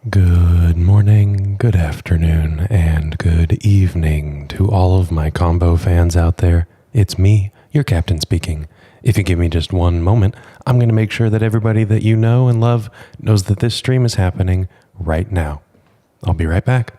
Good morning, good afternoon, and good evening to all of my combo fans out there. It's me, your captain speaking. If you give me just one moment, I'm going to make sure that everybody that you know and love knows that this stream is happening right now. I'll be right back.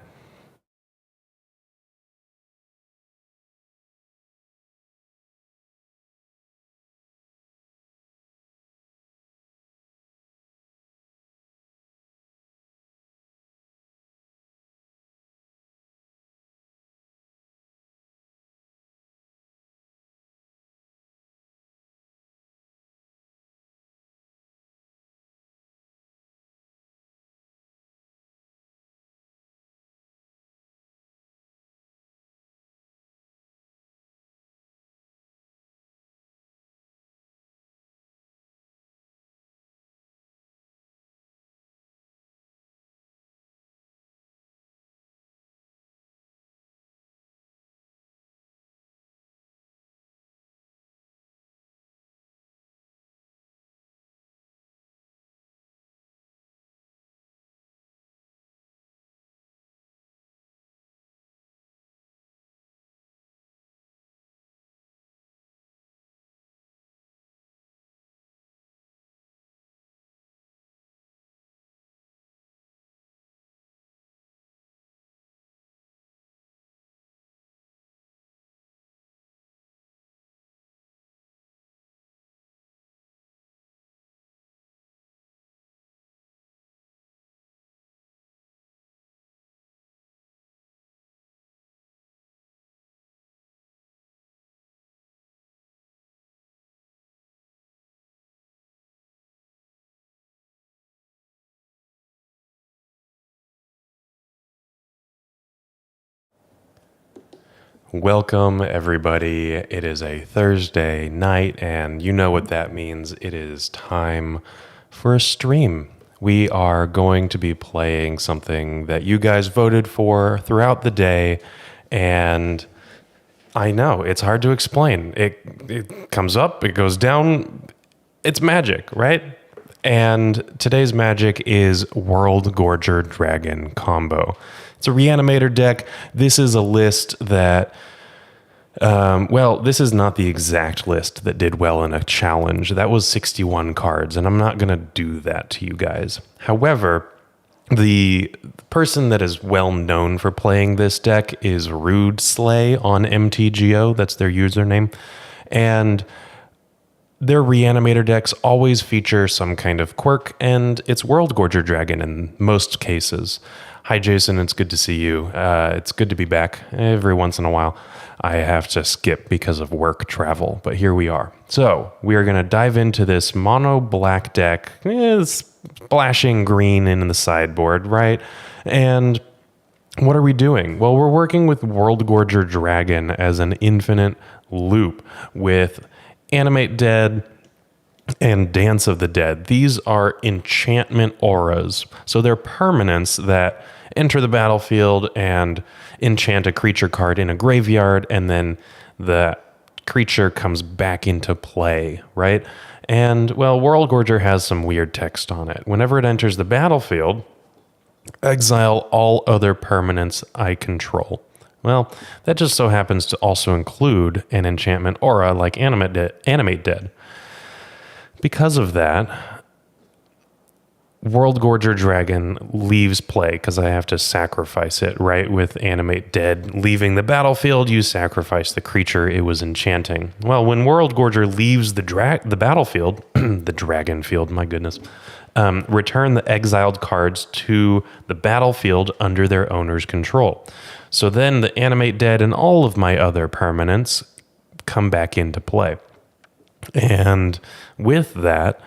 Welcome, everybody. It is a Thursday night, and you know what that means. It is time for a stream. We are going to be playing something that you guys voted for throughout the day, and I know it's hard to explain. It comes up, it goes down. It's magic, right? And today's magic is Worldgorger Dragon Combo. It's a Reanimator deck. This is a list that, this is not the exact list that did well in a challenge. That was 61 cards, and I'm not going to do that to you guys. However, the person that is well known for playing this deck is Rude Slay on MTGO. That's their username. And their Reanimator decks always feature some kind of quirk, and it's Worldgorger Dragon in most cases. Hi, Jason. It's good to see you. It's good to be back. Every once in a while, I have to skip because of work travel, but here we are. So we are going to dive into this mono black deck, splashing green in the sideboard, right? And what are we doing? Well, we're working with Worldgorger Dragon as an infinite loop with Animate Dead and Dance of the Dead. These are enchantment auras. So they're permanents that enter the battlefield and enchant a creature card in a graveyard, and then the creature comes back into play, right? And, well, Worldgorger has some weird text on it. Whenever it enters the battlefield, exile all other permanents I control. Well, that just so happens to also include an enchantment aura like Animate Dead. Because of that, Worldgorger Dragon leaves play because I have to sacrifice it, right? With Animate Dead leaving the battlefield, you sacrifice the creature it was enchanting. Well, when Worldgorger leaves the battlefield, the dragon field, my goodness, return the exiled cards to the battlefield under their owner's control. So then the Animate Dead and all of my other permanents come back into play. And with that,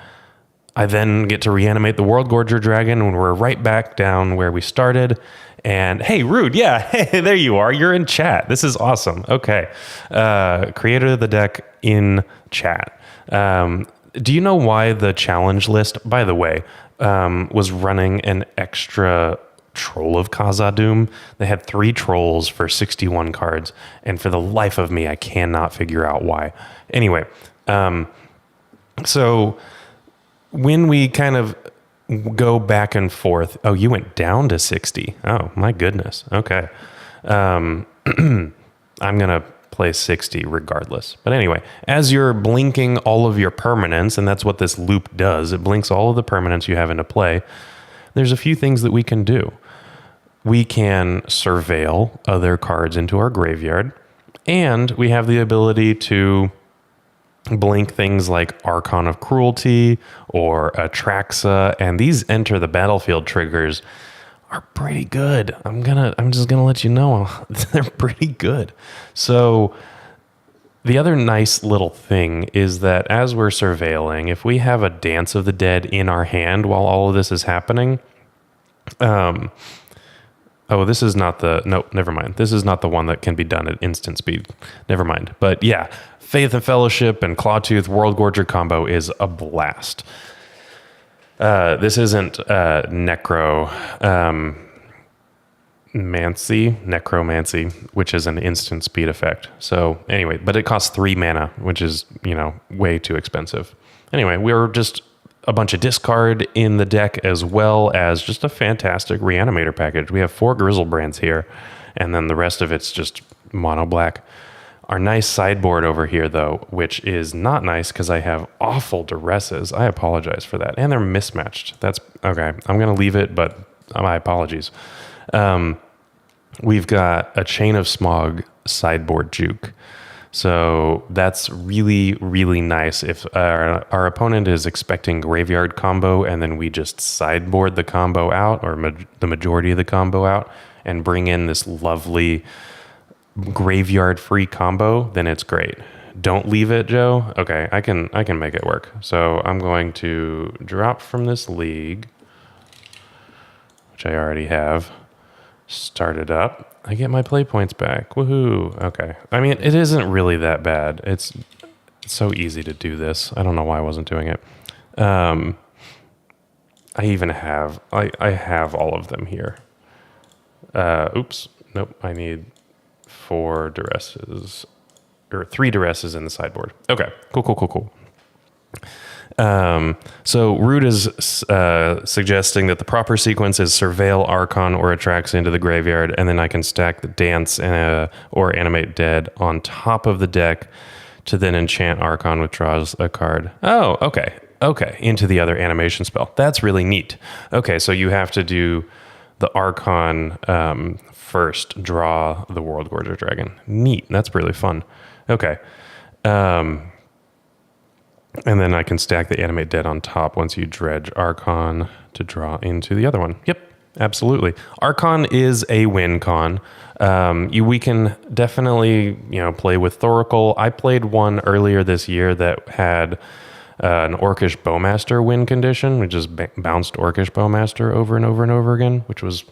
I then get to reanimate the Worldgorger Dragon, and we're right back down where we started. And hey, Rude, yeah, hey, there you are. You're in chat. This is awesome. Okay. Creator of the deck in chat. Do you know why the challenge list, by the way, was running an extra Troll of Khazad-dûm? They had 3 trolls for 61 cards, and for the life of me, I cannot figure out why. Anyway, so when we kind of go back and forth. Oh, you went down to 60. Oh, my goodness. Okay. I'm going to play 60 regardless. But anyway, as you're blinking all of your permanents, and that's what this loop does, it blinks all of the permanents you have into play, there's a few things that we can do. We can surveil other cards into our graveyard, and we have the ability to blink things like Archon of Cruelty or Atraxa, and these enter the battlefield triggers are pretty good. I'm just gonna let you know they're pretty good. So the other nice little thing is that as we're surveilling, if we have a Dance of the Dead in our hand while all of this is happening, oh, this is not the... Nope, never mind. This is not the one that can be done at instant speed. Never mind. But yeah, Faith and Fellowship and Clawtooth Worldgorger combo is a blast. This isn't necromancy, which is an instant speed effect. So anyway, but it costs 3 mana, which is, way too expensive. Anyway, we're just a bunch of discard in the deck, as well as just a fantastic Reanimator package. We have 4 Grizzlebrands here, and then the rest of it's just mono black. Our nice sideboard over here, though, which is not nice because I have awful duresses. I apologize for that. And they're mismatched. That's okay. I'm going to leave it, but my apologies. We've got a Chain of Smog sideboard juke. So that's really, really nice. If our opponent is expecting graveyard combo and then we just sideboard the combo out, or the majority of the combo out, and bring in this lovely graveyard free combo, then it's great. Don't leave it, Joe. Okay, I can make it work. So I'm going to drop from this league, which I already have started up. I get my play points back. Woohoo. Okay. I mean, it isn't really that bad. It's so easy to do this. I don't know why I wasn't doing it. I even have, I have all of them here. Oops. Nope. I need 4 duresses, or 3 duresses in the sideboard. Okay. Cool. So Root is suggesting that the proper sequence is Surveil, Archon, or Atraxa into the graveyard, and then I can stack the Dance or Animate Dead on top of the deck to then enchant Archon, which draws a card. Oh, okay, into the other animation spell. That's really neat. Okay, so you have to do the Archon first, draw the Worldgorger Dragon. Neat, that's really fun. Okay. And then I can stack the Animate Dead on top once you dredge Archon to draw into the other one. Yep, absolutely. Archon is a win con. We can definitely, play with Thoracle. I played one earlier this year that had an Orcish Bowmaster win condition. We just bounced Orcish Bowmaster over and over and over again, which was,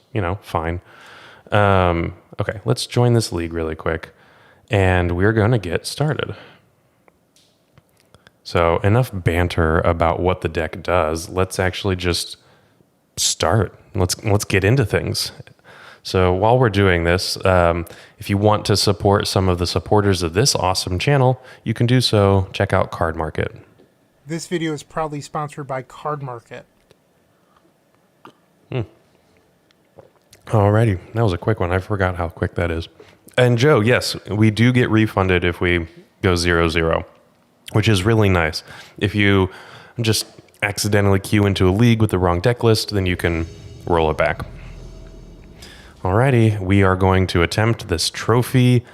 fine. Okay, let's join this league really quick, and we're going to get started. So enough banter about what the deck does. Let's actually just start. Let's get into things. So while we're doing this, if you want to support some of the supporters of this awesome channel, you can do so. Check out Card Market. This video is proudly sponsored by Card Market. Alrighty, that was a quick one. I forgot how quick that is. And Joe, yes, we do get refunded if we go 0-0. Which is really nice. If you just accidentally queue into a league with the wrong deck list, then you can roll it back. Alrighty, we are going to attempt this trophy.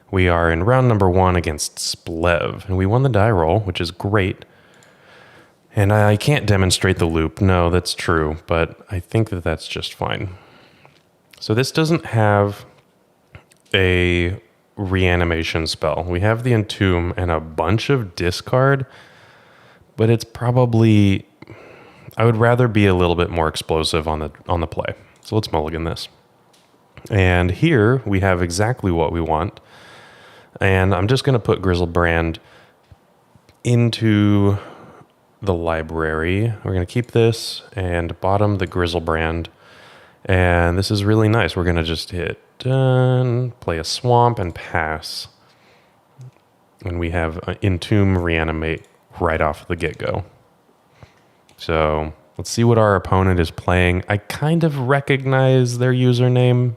We are in round number 1 against Splev, and we won the die roll, which is great. And I can't demonstrate the loop. No, that's true, but I think that that's just fine. So this doesn't have a reanimation spell. We have the Entomb and a bunch of discard, but it's probably, I would rather be a little bit more explosive on the play. So let's mulligan this. And here we have exactly what we want. And I'm just going to put Grizzlebrand into the library. We're going to keep this and bottom the Grizzlebrand. And this is really nice. We're going to just hit done, play a swamp, and pass. And we have Entomb Reanimate right off the get-go. So Let's see what our opponent is playing. I kind of recognize their username,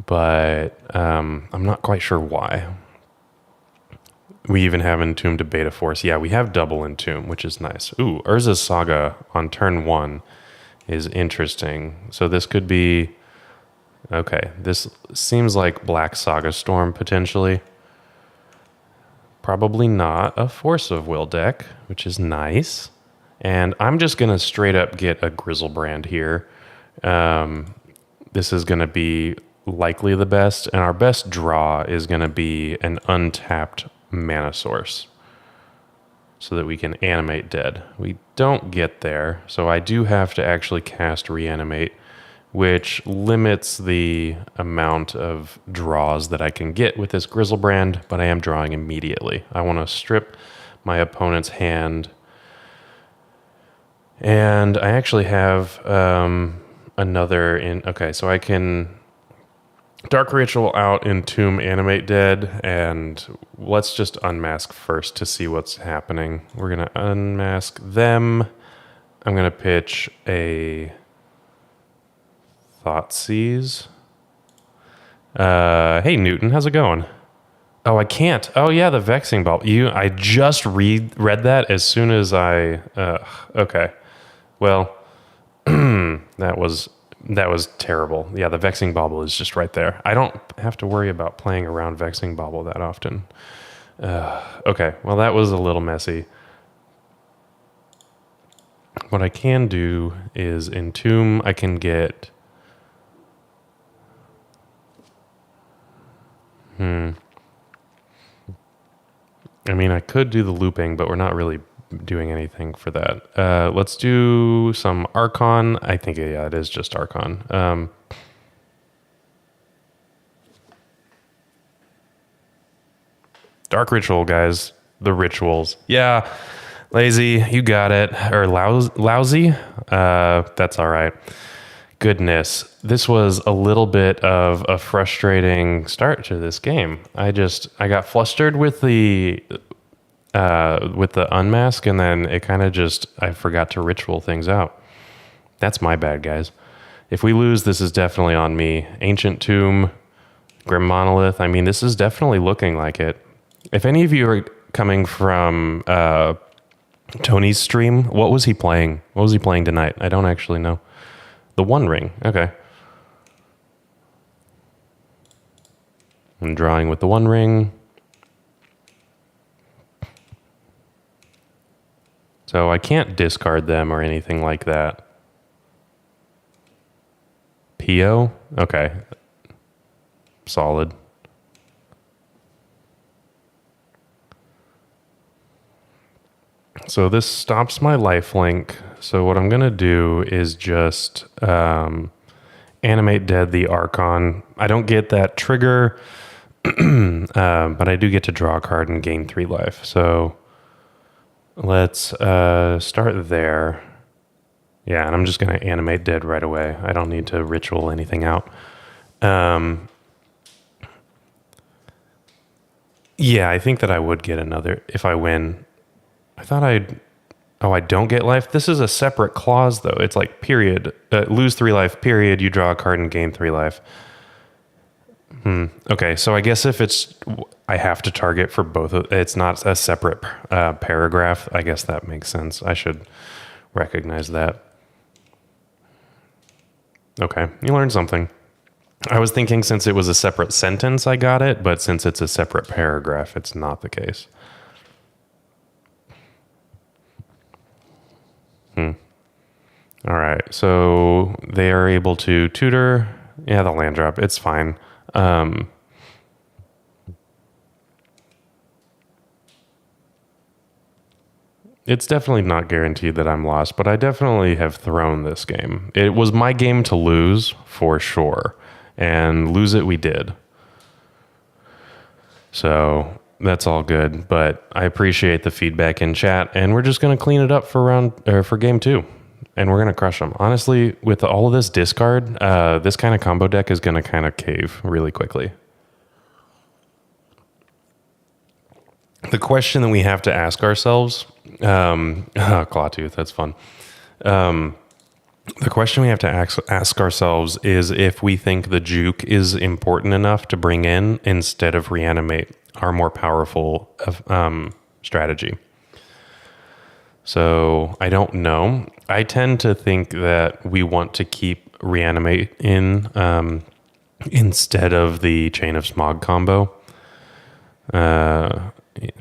but I'm not quite sure why. We even have Entomb to Beta Force. Yeah, we have double Entomb, which is nice. Ooh, Urza's Saga on turn 1 is interesting. So this could be... Okay, this seems like Black Saga Storm, potentially. Probably not a Force of Will deck, which is nice. And I'm just going to straight up get a Grizzlebrand here. This is going to be likely the best, and our best draw is going to be an untapped mana source so that we can animate dead. We don't get there, so I do have to actually cast Reanimate, which limits the amount of draws that I can get with this Grizzlebrand, but I am drawing immediately. I want to strip my opponent's hand, and I actually have another in... Okay, so I can Dark Ritual out, Entomb, Animate Dead, and let's just unmask first to see what's happening. We're going to unmask them. I'm going to pitch a Thoughtseize. Hey, Newton, how's it going? Oh, I can't. Oh, yeah, the Vexing Ball. I just read that as soon as I... okay. Well, that was terrible. Yeah, the Vexing Bauble is just right there. I don't have to worry about playing around Vexing Bauble that often. Okay, well, that was a little messy. What I can do is Entomb. I can get... I mean, I could do the looping, but we're not really doing anything for that. Let's do some Archon. I think, yeah, it is just Archon. Dark Ritual, guys. The rituals. Yeah, lazy, you got it. Or lousy. That's all right. Goodness, this was a little bit of a frustrating start to this game. I got flustered with the unmask, and then it kind of I forgot to ritual things out. That's my bad, guys. If we lose, this is definitely on me. Ancient Tomb, Grim Monolith. I mean, this is definitely looking like it. If any of you are coming from Tony's stream, what was he playing? What was he playing tonight? I don't actually know. The One Ring. Okay. I'm drawing with the One Ring. So I can't discard them or anything like that. Pio? Okay. Solid. So this stops my lifelink. So what I'm going to do is just animate dead the Archon. I don't get that trigger, but I do get to draw a card and gain 3 life. So let's start there. Yeah, and I'm just going to animate dead right away. I don't need to ritual anything out. Yeah, I think that I would get another if I win. I thought I don't get life. This is a separate clause, though. It's like period. Lose 3 life, period. You draw a card and gain 3 life. Okay, so I guess if I have to target for both. It's not a separate paragraph. I guess that makes sense. I should recognize that. Okay, you learned something. I was thinking since it was a separate sentence, I got it, but since it's a separate paragraph, it's not the case. All right, so they are able to tutor. Yeah, the land drop. It's fine. It's definitely not guaranteed that I'm lost, but I definitely have thrown this game. It was my game to lose, for sure. And lose it we did. So that's all good, but I appreciate the feedback in chat, and we're just going to clean it up for game 2. And we're going to crush them. Honestly, with all of this discard, this kind of combo deck is going to kind of cave really quickly. The question that we have to ask ourselves, Clawtooth, that's fun. The question we have to ask ourselves is if we think the juke is important enough to bring in instead of reanimate, our more powerful strategy. So I don't know. I tend to think that we want to keep reanimate in instead of the Chain of Smog combo.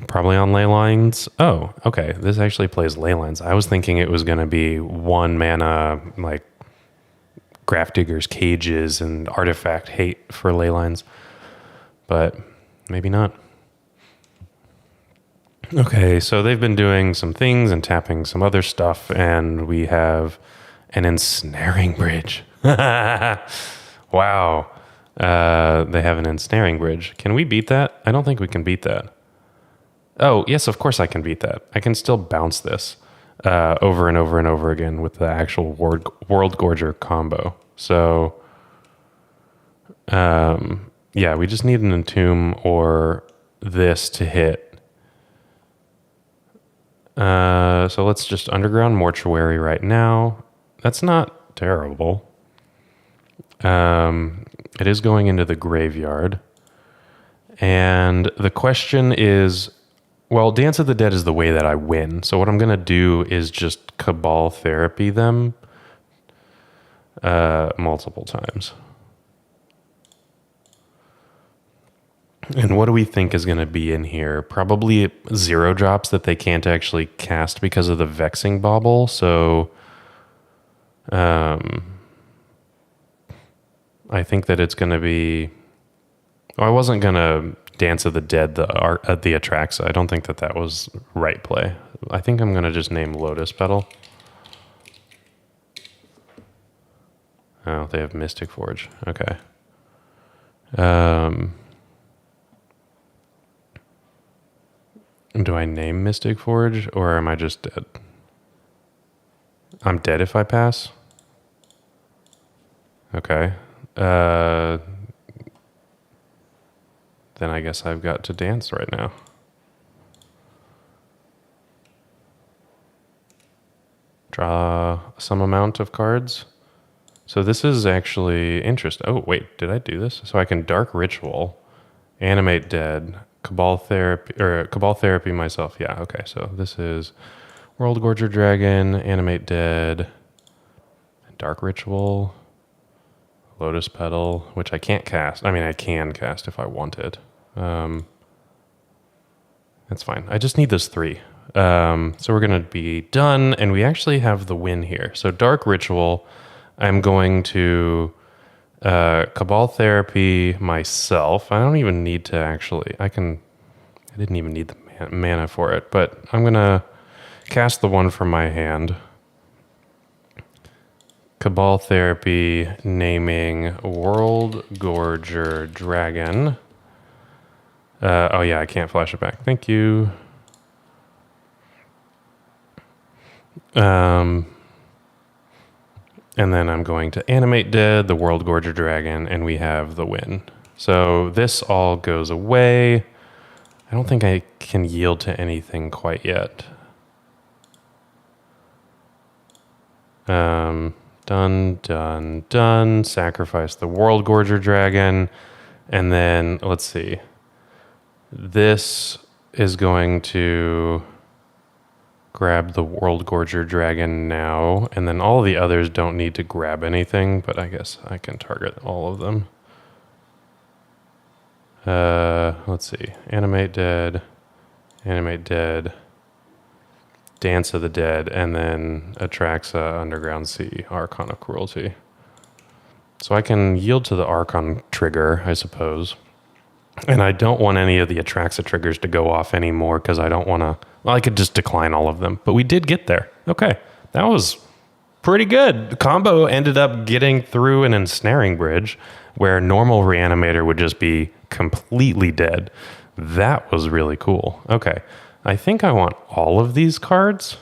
Probably on ley lines. Oh, okay. This actually plays ley lines. I was thinking it was going to be 1 mana, like Grafdigger's Cages and Artifact Hate for ley lines, but maybe not. Okay, so they've been doing some things and tapping some other stuff, and we have an Ensnaring Bridge. Wow. They have an Ensnaring Bridge. Can we beat that? I don't think we can beat that. Oh, yes, of course I can beat that. I can still bounce this over and over and over again with the actual Worldgorger combo. So, yeah, we just need an Entomb or this to hit. So let's just Underground Mortuary right now. That's not terrible. It is going into the graveyard. And the question is, well, Dance of the Dead is the way that I win. So what I'm going to do is just Cabal Therapy them multiple times. And what do we think is going to be in here? Probably 0 drops that they can't actually cast because of the Vexing Bauble. So I think that it's going to be... Oh, I wasn't going to Dance of the Dead, the Atraxa. I don't think that that was right play. I think I'm going to just name Lotus Petal. Oh, they have Mystic Forge. Okay. Do I name Mystic Forge, or am I just dead? I'm dead if I pass? Okay. Then I guess I've got to dance right now. Draw some amount of cards. So this is actually interesting. Oh, wait, did I do this? So I can Dark Ritual, Animate Dead, Cabal Therapy myself. Yeah, okay, so this is Worldgorger Dragon, Animate Dead, Dark Ritual, Lotus Petal, which I can't cast. I mean, I can cast if I wanted. That's fine. I just need those 3. So we're going to be done, and we actually have the win here. So Dark Ritual, I'm going to Cabal Therapy myself. I don't even need to actually... I didn't even need the mana for it, but I'm going to cast the one from my hand. Cabal Therapy, naming Worldgorger Dragon. Oh yeah, I can't flash it back. Thank you. And then I'm going to Animate Dead, the Worldgorger Dragon, and we have the win. So this all goes away. I don't think I can yield to anything quite yet. Done. Sacrifice the Worldgorger Dragon. And then, let's see. This is going to grab the Worldgorger Dragon now. And then all the others don't need to grab anything, but I guess I can target all of them. Let's see. Animate Dead. Dance of the Dead, and then Atraxa, Underground Sea, Archon of Cruelty. So I can yield to the Archon trigger, I suppose. And I don't want any of the Atraxa triggers to go off anymore because I don't want to... Well, I could just decline all of them. But we did get there. Okay. That was pretty good. The combo ended up getting through an Ensnaring Bridge where normal Reanimator would just be completely dead. That was really cool. Okay. I think I want all of these cards.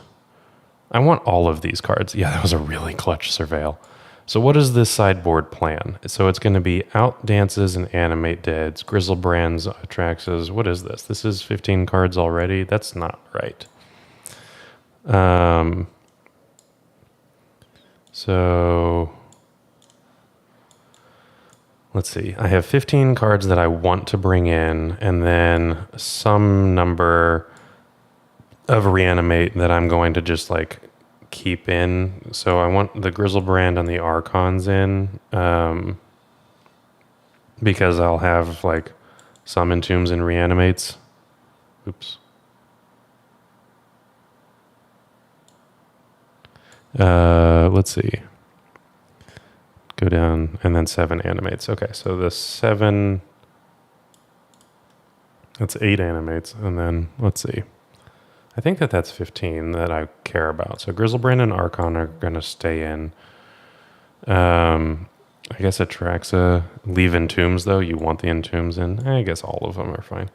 I want all of these cards. Yeah, that was a really clutch Surveil. So what is this sideboard plan? So it's going to be Out Dances and Animate Deads, Grizzlebrands, Atraxas. What is this? This is 15 cards already? That's not right. So let's see. I have 15 cards that I want to bring in, and then some number of Reanimate that I'm going to just like keep in. So I want the Grizzlebrand and the Archons in, because I'll have like some Entombs and Reanimates. Oops. Let's see. Go down and then 7 Animates. Okay, so the 7, that's 8 Animates, and then let's see. I think that's 15 that I care about. So Grizzlebrand and Archon are going to stay in. I guess Atraxa, leave Entombs though. You want the Entombs in. I guess all of them are fine.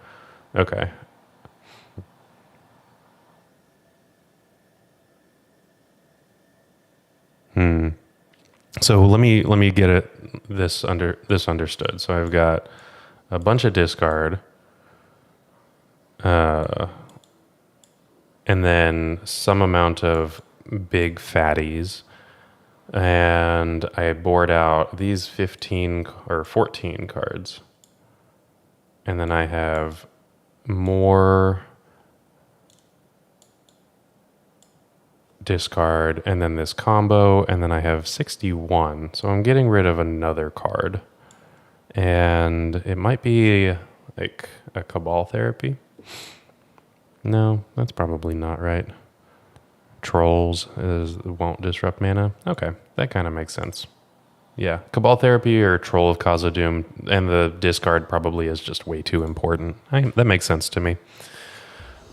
Okay. So let me get this understood. So I've got a bunch of discard, and then some amount of big fatties, and I board out these 15 or 14 cards, and then I have more discard, and then this combo, and then I have 61. So I'm getting rid of another card, and it might be like a Cabal Therapy. No, that's probably not right. Trolls won't disrupt mana. Okay, that kind of makes sense. Yeah, Cabal Therapy or Troll of Khazad-dûm, and the discard probably is just way too important. That makes sense to me.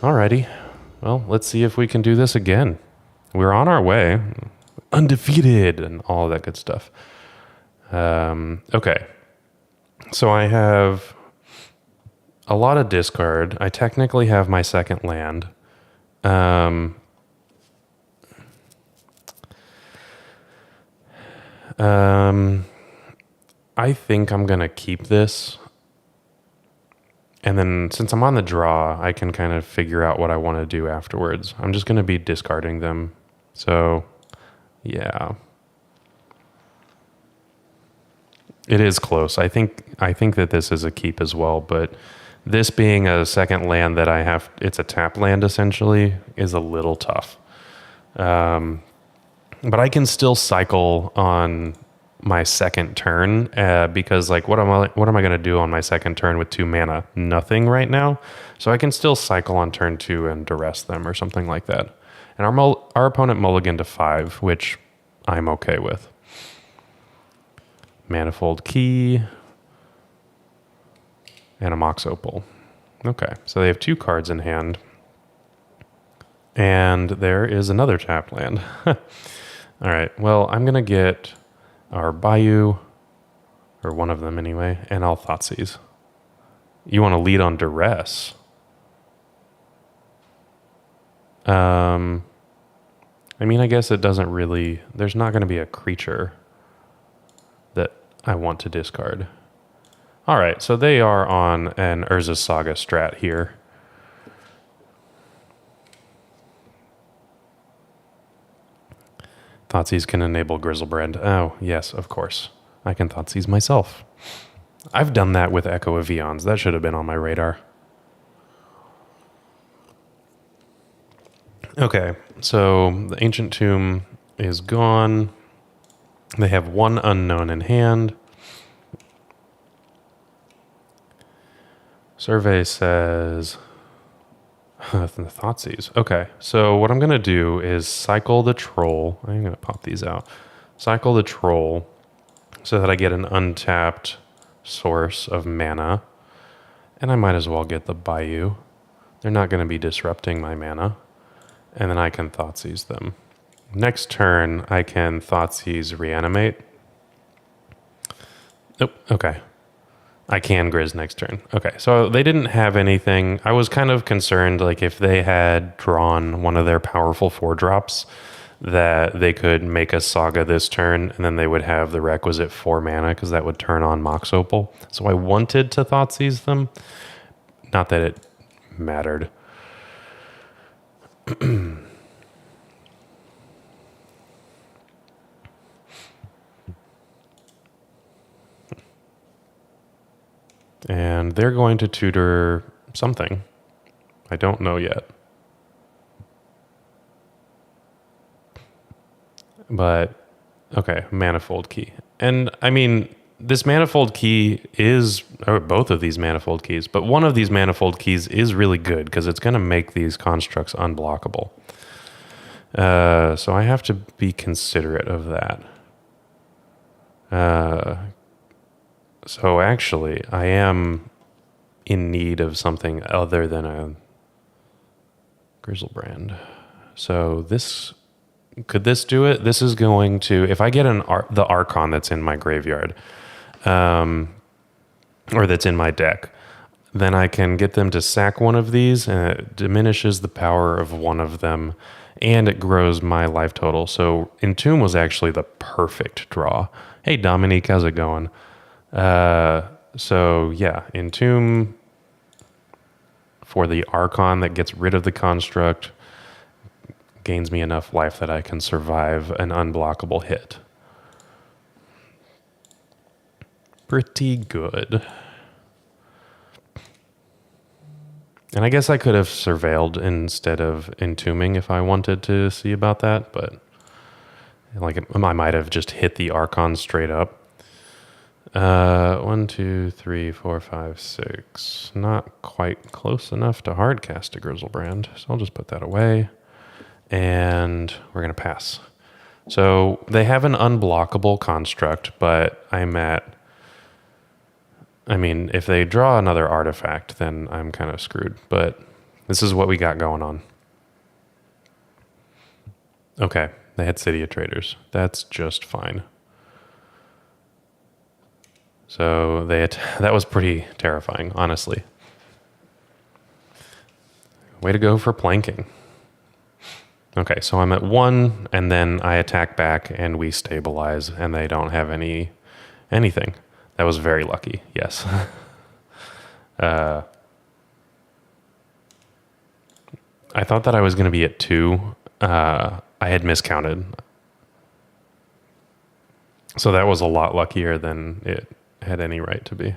Alrighty, well, let's see if we can do this again. We're on our way, undefeated, and all that good stuff. Okay, so I have a lot of discard. I technically have my second land. I think I'm going to keep this. And then since I'm on the draw, I can kind of figure out what I want to do afterwards. I'm just going to be discarding them. So, yeah. It is close. I think that this is a keep as well, but this being a second land that I have, it's a tap land essentially, is a little tough. But I can still cycle on my second turn because like what am I going to do on my second turn with 2 mana? Nothing right now. So I can still cycle on turn 2 and duress them or something like that. And our opponent mulliganed to 5, which I'm okay with. Manifold Key and a Mox Opal. Okay, so they have 2 cards in hand. And there is another tap land. All right, well, I'm going to get our Bayou, or one of them anyway, and I'll Thoughtseize. You want to lead on Duress. I mean, I guess it doesn't really... There's not going to be a creature that I want to discard. All right, so they are on an Urza Saga strat here. Thoughtseize can enable Grizzlebrand. Oh, yes, of course. I can Thoughtseize myself. I've done that with Echo of Eons. That should have been on my radar. Okay, so the Ancient Tomb is gone. They have 1 unknown in hand. Survey says... the Thoughtseize. Okay, so what I'm going to do is cycle the Troll. I'm going to pop these out. Cycle the Troll so that I get an untapped source of mana. And I might as well get the Bayou. They're not going to be disrupting my mana. And then I can Thoughtseize them. Next turn, I can Thoughtseize Reanimate. Nope, okay. I can Grizz next turn. Okay, so they didn't have anything. I was kind of concerned, like, if they had drawn one of their powerful 4-drops, that they could make a Saga this turn, and then they would have the requisite 4 mana, because that would turn on Mox Opal. So I wanted to Thoughtseize them. Not that it mattered. And they're going to tutor something. I don't know yet. But, okay, Manifold Key. And, I mean, this Manifold Key is, or both of these Manifold Keys, but one of these Manifold Keys is really good because it's going to make these constructs unblockable. So I have to be considerate of that. So actually, I am in need of something other than a Grizzlebrand. So this... Could this do it? This is going to, if I get the Archon that's in my graveyard, or that's in my deck, then I can get them to sack one of these, and it diminishes the power of one of them, and it grows my life total. So Entomb was actually the perfect draw. Hey, Dominique, how's it going? So yeah, Entomb for the Archon that gets rid of the construct, gains me enough life that I can survive an unblockable hit. Pretty good. And I guess I could have surveilled instead of entombing if I wanted to see about that, but like I might have just hit the Archon straight up. 1, 2, 3, 4, 5, 6. Not quite close enough to hardcast a Grizzlebrand, so I'll just put that away. And we're going to pass. So they have an unblockable construct, but I mean, if they draw another artifact, then I'm kind of screwed. But this is what we got going on. Okay, they had City of Traders. That's just fine. So that was pretty terrifying, honestly. Way to go for planking. Okay, so I'm at 1, and then I attack back, and we stabilize, and they don't have anything. That was very lucky, yes. I thought that I was going to be at 2. I had miscounted. So that was a lot luckier than it had any right to be.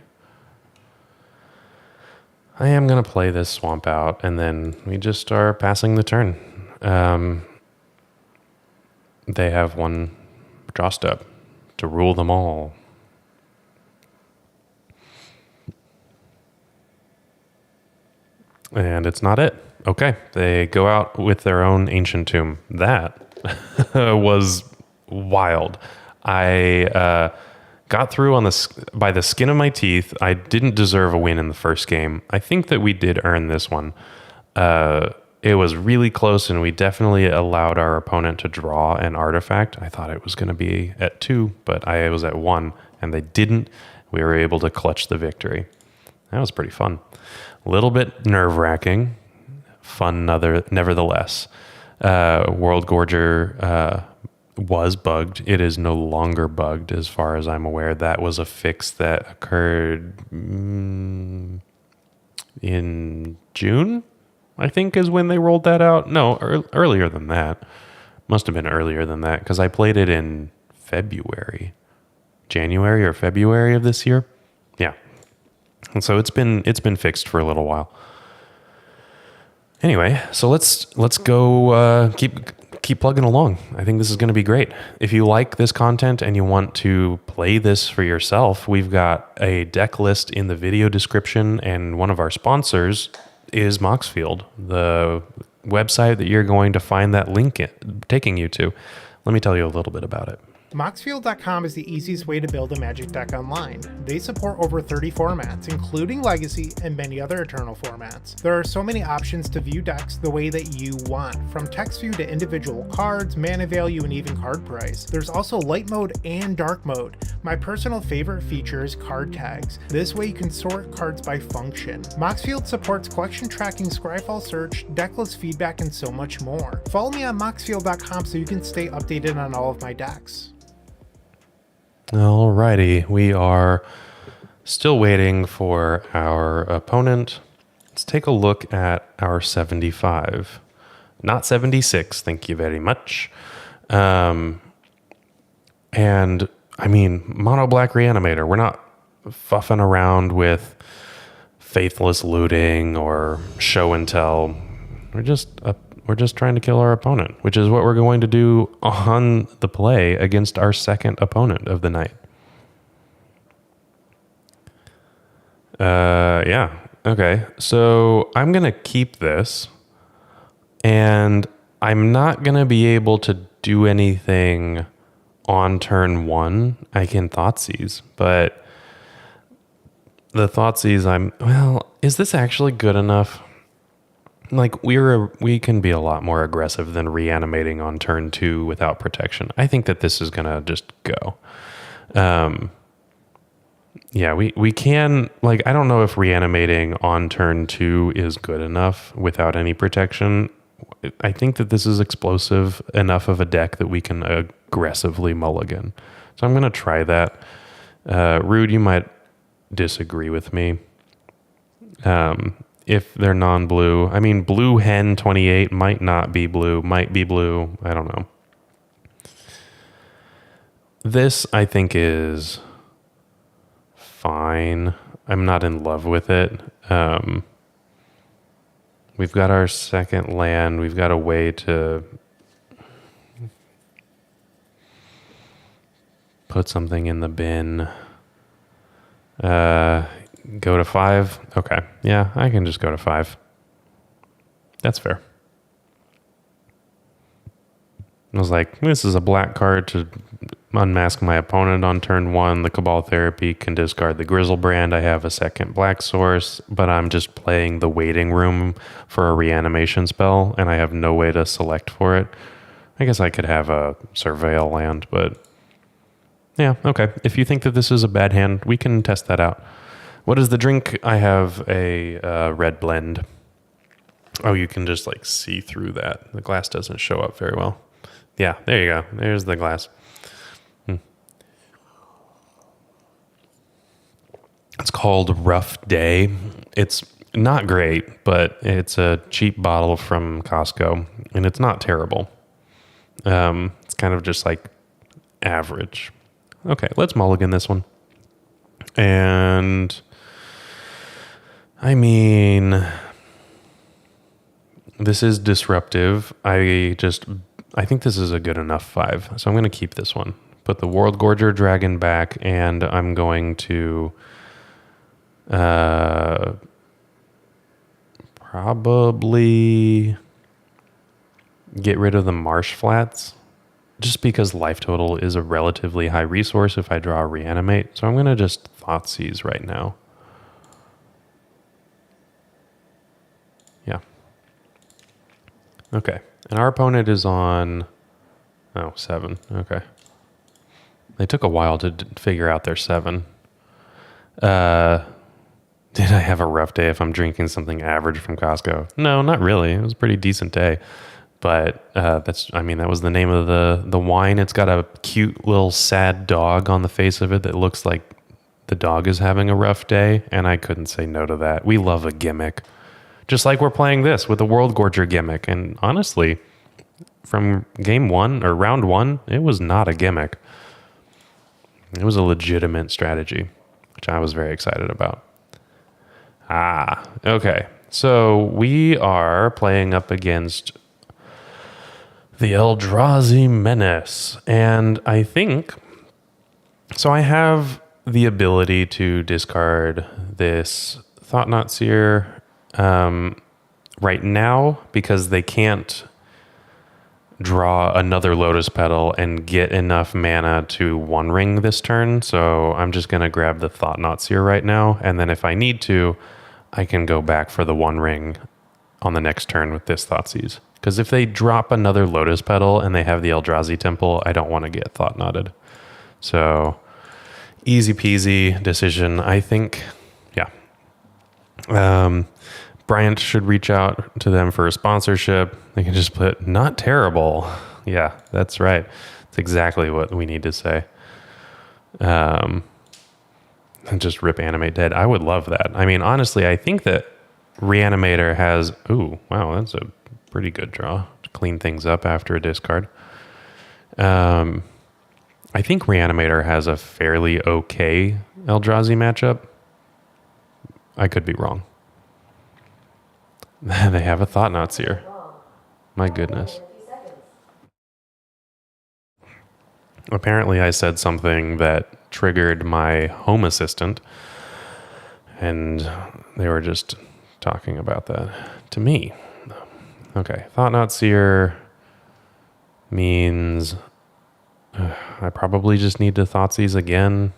I am going to play this swamp out, and then we just are passing the turn. They have one draw step to rule them all. And it's not it. Okay, they go out with their own Ancient Tomb. That was wild. I got through by the skin of my teeth. I didn't deserve a win in the first game. I think that we did earn this one. It was really close, and we definitely allowed our opponent to draw an artifact. I thought it was going to be at 2, but I was at 1, and they didn't. We were able to clutch the victory. That was pretty fun. A little bit nerve-wracking. Fun nevertheless. Worldgorger was bugged. It is no longer bugged as far as I'm aware. That was a fix that occurred in June, I think, is when they rolled that out. No, earlier than that. Must have been earlier than that because I played it in January or February of this year. Yeah. And so it's been fixed for a little while. Anyway, so let's go keep plugging along. I think this is going to be great. If you like this content and you want to play this for yourself, we've got a deck list in the video description, and one of our sponsors is Moxfield, the website that you're going to find that link taking you to. Let me tell you a little bit about it. Moxfield.com is the easiest way to build a Magic deck online. They support over 30 formats, including Legacy and many other Eternal formats. There are so many options to view decks the way that you want, from text view to individual cards, mana value, and even card price. There's also light mode and dark mode. My personal favorite feature is card tags. This way you can sort cards by function. Moxfield supports collection tracking, Scryfall search, decklist feedback, and so much more. Follow me on Moxfield.com so you can stay updated on all of my decks. Alrighty, we are still waiting for our opponent. Let's take a look at our 75. Not 76, thank you very much. And I mean, mono black Reanimator. We're not fuffing around with faithless looting or show and tell. We're just trying to kill our opponent, which is what we're going to do on the play against our second opponent of the night. Yeah. Okay. So I'm going to keep this, and I'm not going to be able to do anything on turn one. I can Thoughtseize, but the Thoughtseize, is this actually good enough? Like, we can be a lot more aggressive than reanimating on turn two without protection. I think that this is going to just go. Yeah, we can, like, I don't know if reanimating on turn two is good enough without any protection. I think that this is explosive enough of a deck that we can aggressively mulligan. So I'm going to try that. Rude, you might disagree with me. If they're non-blue. I mean, Blue Hen 28 might not be blue, might be blue. I don't know. This, I think, is fine. I'm not in love with it. We've got our second land. We've got a way to put something in the bin. Go to 5. Okay. Yeah, I can just go to 5. That's fair. I was like, this is a black card to unmask my opponent on turn 1. The Cabal Therapy can discard the Grizzlebrand. I have a second black source, but I'm just playing the waiting room for a reanimation spell, and I have no way to select for it. I guess I could have a Surveil land, but yeah, okay. If you think that this is a bad hand, we can test that out. What is the drink? I have a red blend. Oh, you can just like see through that. The glass doesn't show up very well. Yeah, there you go. There's the glass. It's called Rough Day. It's not great, but it's a cheap bottle from Costco, and it's not terrible. It's kind of just like average. Okay, let's mulligan this one. And I mean, this is disruptive. I think this is a good enough 5. So I'm going to keep this one. Put the Worldgorger Dragon back, and I'm going to probably get rid of the Marsh Flats, just because life total is a relatively high resource if I draw a Reanimate. So I'm going to just Thoughtseize right now. Yeah. Okay. And our opponent is on 7. Okay. They took a while to figure out their 7. Did I have a rough day if I'm drinking something average from Costco? No, not really. It was a pretty decent day. But that was the name of the wine. It's got a cute little sad dog on the face of it that looks like the dog is having a rough day, and I couldn't say no to that. We love a gimmick. Just like we're playing this with the Worldgorger gimmick. And honestly, from game 1 or round 1, it was not a gimmick. It was a legitimate strategy, which I was very excited about. Okay. So we are playing up against the Eldrazi Menace. And I think, so I have the ability to discard this Thought-Knot Seer right now because they can't draw another Lotus Petal and get enough mana to One Ring this turn. So I'm just going to grab the Thought-Knot Seer right now. And then if I need to, I can go back for the One Ring on the next turn with this Thoughtseize. Because if they drop another Lotus Petal and they have the Eldrazi Temple, I don't want to get Thought-Knotted. So easy peasy decision, I think. Yeah. Bryant should reach out to them for a sponsorship. They can just put, not terrible. Yeah, that's right. That's exactly what we need to say. And just rip Animate dead. I would love that. I mean, honestly, I think that Reanimator has... Ooh, wow, that's a pretty good draw to clean things up after a discard. I think Reanimator has a fairly okay Eldrazi matchup. I could be wrong. They have a Thought-Knot Seer. My goodness. Apparently I said something that triggered my home assistant, and they were just talking about that to me. Okay, Thought-Knot Seer means I probably just need to Thoughtseize again.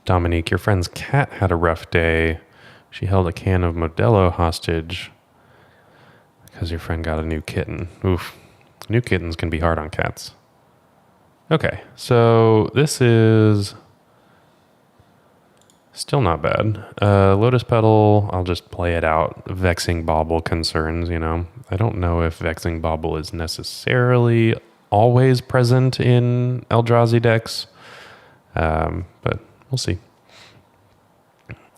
Dominique, your friend's cat had a rough day. She held a can of Modelo hostage because your friend got a new kitten. Oof. New kittens can be hard on cats. Okay, so this is still not bad. Lotus Petal, I'll just play it out. Vexing Bauble concerns, you know. I don't know if Vexing Bauble is necessarily always present in Eldrazi decks, but we'll see.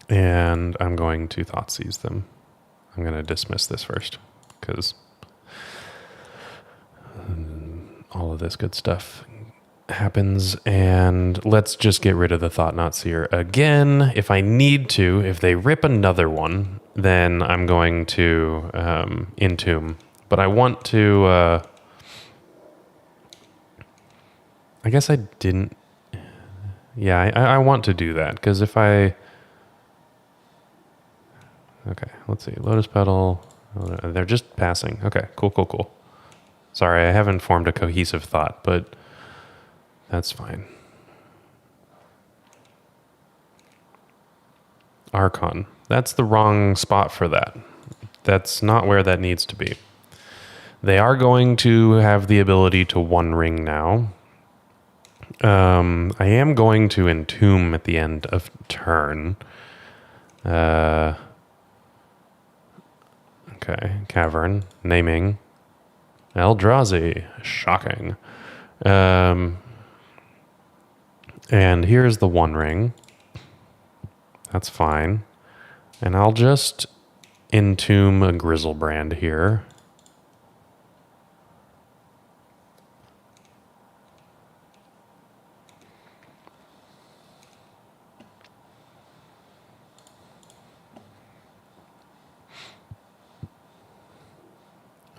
And I'm going to Thoughtseize them. I'm going to dismiss this first, because all of this good stuff happens, and let's just get rid of the Thought-Knot Seer again. If I need to, if they rip another one, then I'm going to Entomb. But I want to... I guess I didn't... Yeah, I want to do that, because if I... Okay, let's see. Lotus Petal. They're just passing. Okay, cool. Sorry, I haven't formed a cohesive thought, but that's fine. Archon. That's the wrong spot for that. That's not where that needs to be. They are going to have the ability to One Ring now. I am going to Entomb at the end of turn. Okay, Cavern, naming, Eldrazi, shocking. And here's the One Ring. That's fine. And I'll just Entomb a Grizzlebrand here.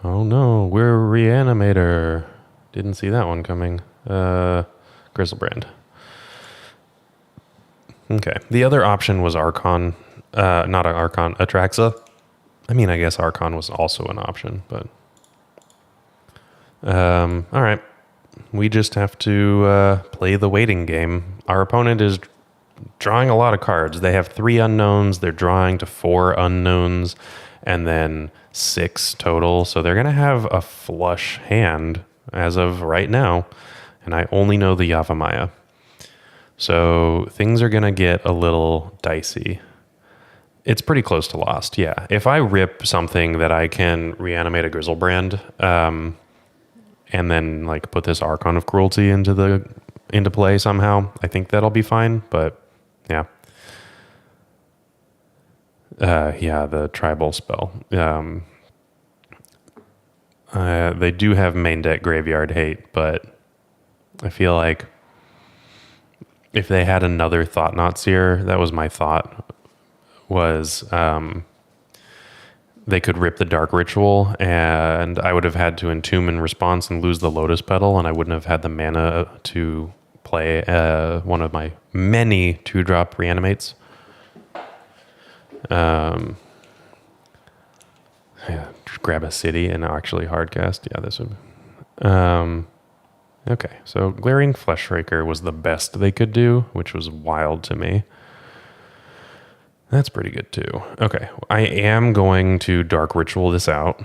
Oh no, we're Reanimator. Didn't see that one coming. Grizzlebrand. Okay. The other option was Archon. Not an Archon, Atraxa. I mean, I guess Archon was also an option, but... all right. We just have to play the waiting game. Our opponent is drawing a lot of cards. They have 3 unknowns. They're drawing to 4 unknowns, and then 6 total. So they're going to have a flush hand as of right now. And I only know the Yavimaya. So things are going to get a little dicey. It's pretty close to lost, yeah. If I rip something that I can reanimate a Grizzlebrand, and then like put this Archon of Cruelty into play somehow, I think that'll be fine. But yeah. Yeah, the tribal spell. They do have main deck Graveyard Hate, but I feel like if they had another Thought-Knot Seer, that was my thought, was they could rip the Dark Ritual, and I would have had to Entomb in response and lose the Lotus Petal, and I wouldn't have had the mana to play one of my many 2-drop Reanimates. Yeah, grab a city and actually hardcast. Yeah, this would... okay, so Glaring Fleshraker was the best they could do, which was wild to me. That's pretty good too. Okay, I am going to Dark Ritual this out,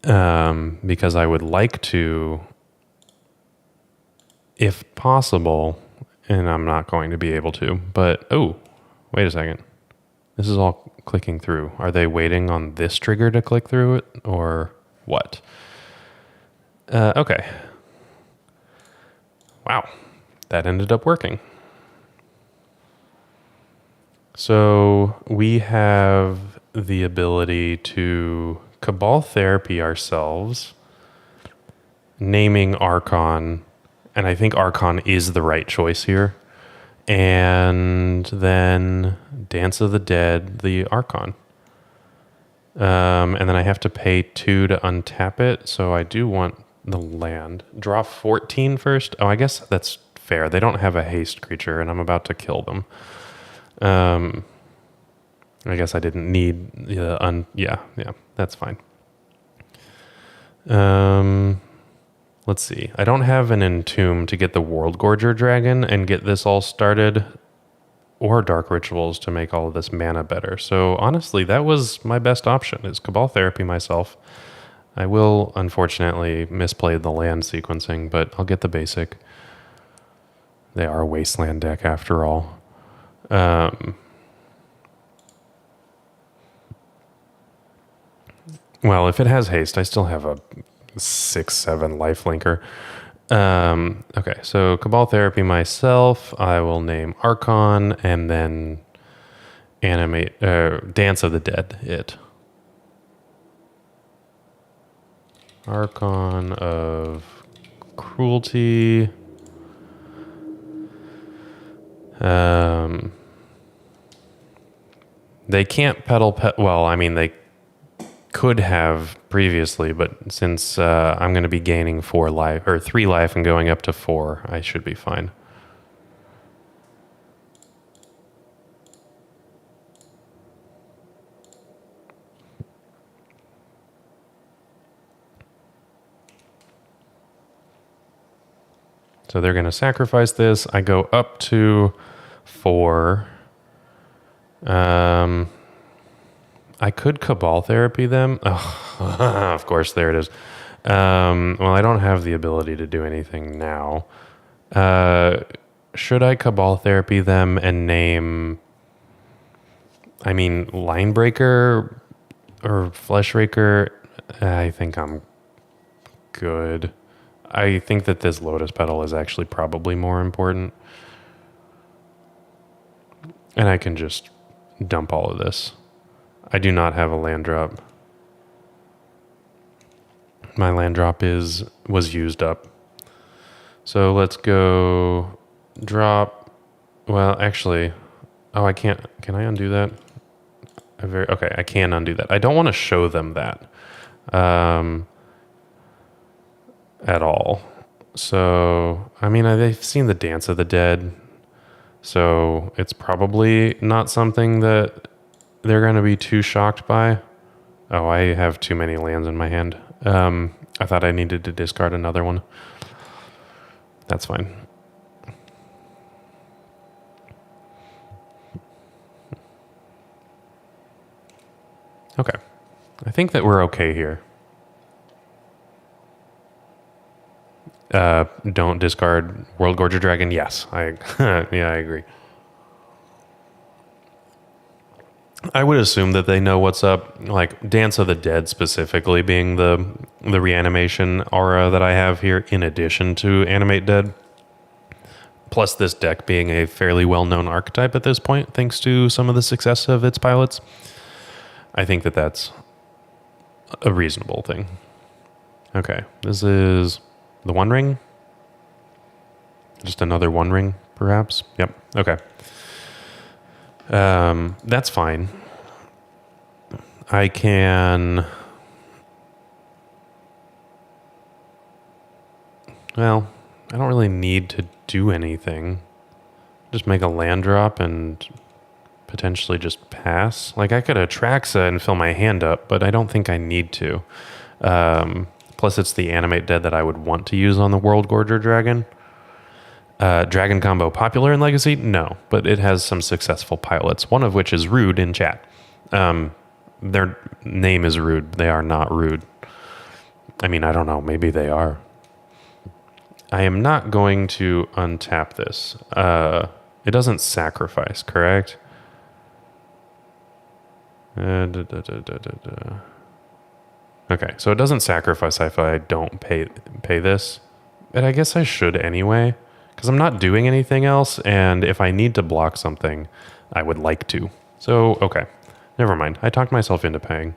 because I would like to, if possible, and I'm not going to be able to, but, oh, wait a second. This is all clicking through. Are they waiting on this trigger to click through it, or what? Okay. Wow, that ended up working. So we have the ability to Cabal Therapy ourselves, naming Archon, and I think Archon is the right choice here. And then Dance of the Dead, the Archon. And then I have to pay 2 to untap it, so I do want the land. Draw 14 first? Oh, I guess that's fair. They don't have a haste creature, and I'm about to kill them. I guess I didn't need the yeah, that's fine. Let's see. I don't have an Entomb to get the Worldgorger Dragon and get this all started, or Dark Rituals to make all of this mana better. So honestly, that was my best option, is Cabal Therapy myself. I will, unfortunately, misplay the land sequencing, but I'll get the basic. They are a Wasteland deck after all. Well, if it has haste, I still have a 6/7 lifelinker. Okay, so Cabal Therapy myself. I will name Archon and then Animate Dance of the Dead it. Archon of Cruelty. They can't well, I mean, they could have previously, but since I'm going to be gaining 4 life or 3 life and going up to 4, I should be fine. So they're going to sacrifice this. I go up to 4. I could Cabal Therapy them. Oh, of course, there it is. Well, I don't have the ability to do anything now. Should I Cabal Therapy them and name, I mean, Linebreaker or Fleshraker? I think I'm good. I think that this Lotus Petal is actually probably more important. And I can just dump all of this. I do not have a land drop. My land drop was used up. So let's go drop. Well, actually, oh, I can't. Can I undo that? Okay, I can undo that. I don't want to show them that at all. So, I mean, they've seen the Dance of the Dead. So it's probably not something that they're going to be too shocked by. Oh, I have too many lands in my hand. I thought I needed to discard another one. That's fine. Okay. I think that we're okay here. Don't discard Worldgorger Dragon. Yes, yeah, I agree. I would assume that they know what's up. Like Dance of the Dead specifically being the reanimation aura that I have here, in addition to Animate Dead. Plus this deck being a fairly well-known archetype at this point, thanks to some of the success of its pilots. I think that that's a reasonable thing. Okay, this is the One Ring. Just another One Ring, perhaps. Yep. Okay. That's fine. I can. Well, I don't really need to do anything. Just make a land drop and potentially just pass. Like, I could Atraxa and fill my hand up, but I don't think I need to. Plus, it's the Animate Dead that I would want to use on the Worldgorger Dragon. Dragon Combo popular in Legacy? No, but it has some successful pilots, one of which is Rude in chat. Their name is Rude. They are not rude. I mean, I don't know. Maybe they are. I am not going to untap this. It doesn't sacrifice, correct? Okay, so it doesn't sacrifice if I don't pay this. But I guess I should anyway, because I'm not doing anything else, and if I need to block something, I would like to. So, okay, never mind. I talked myself into paying.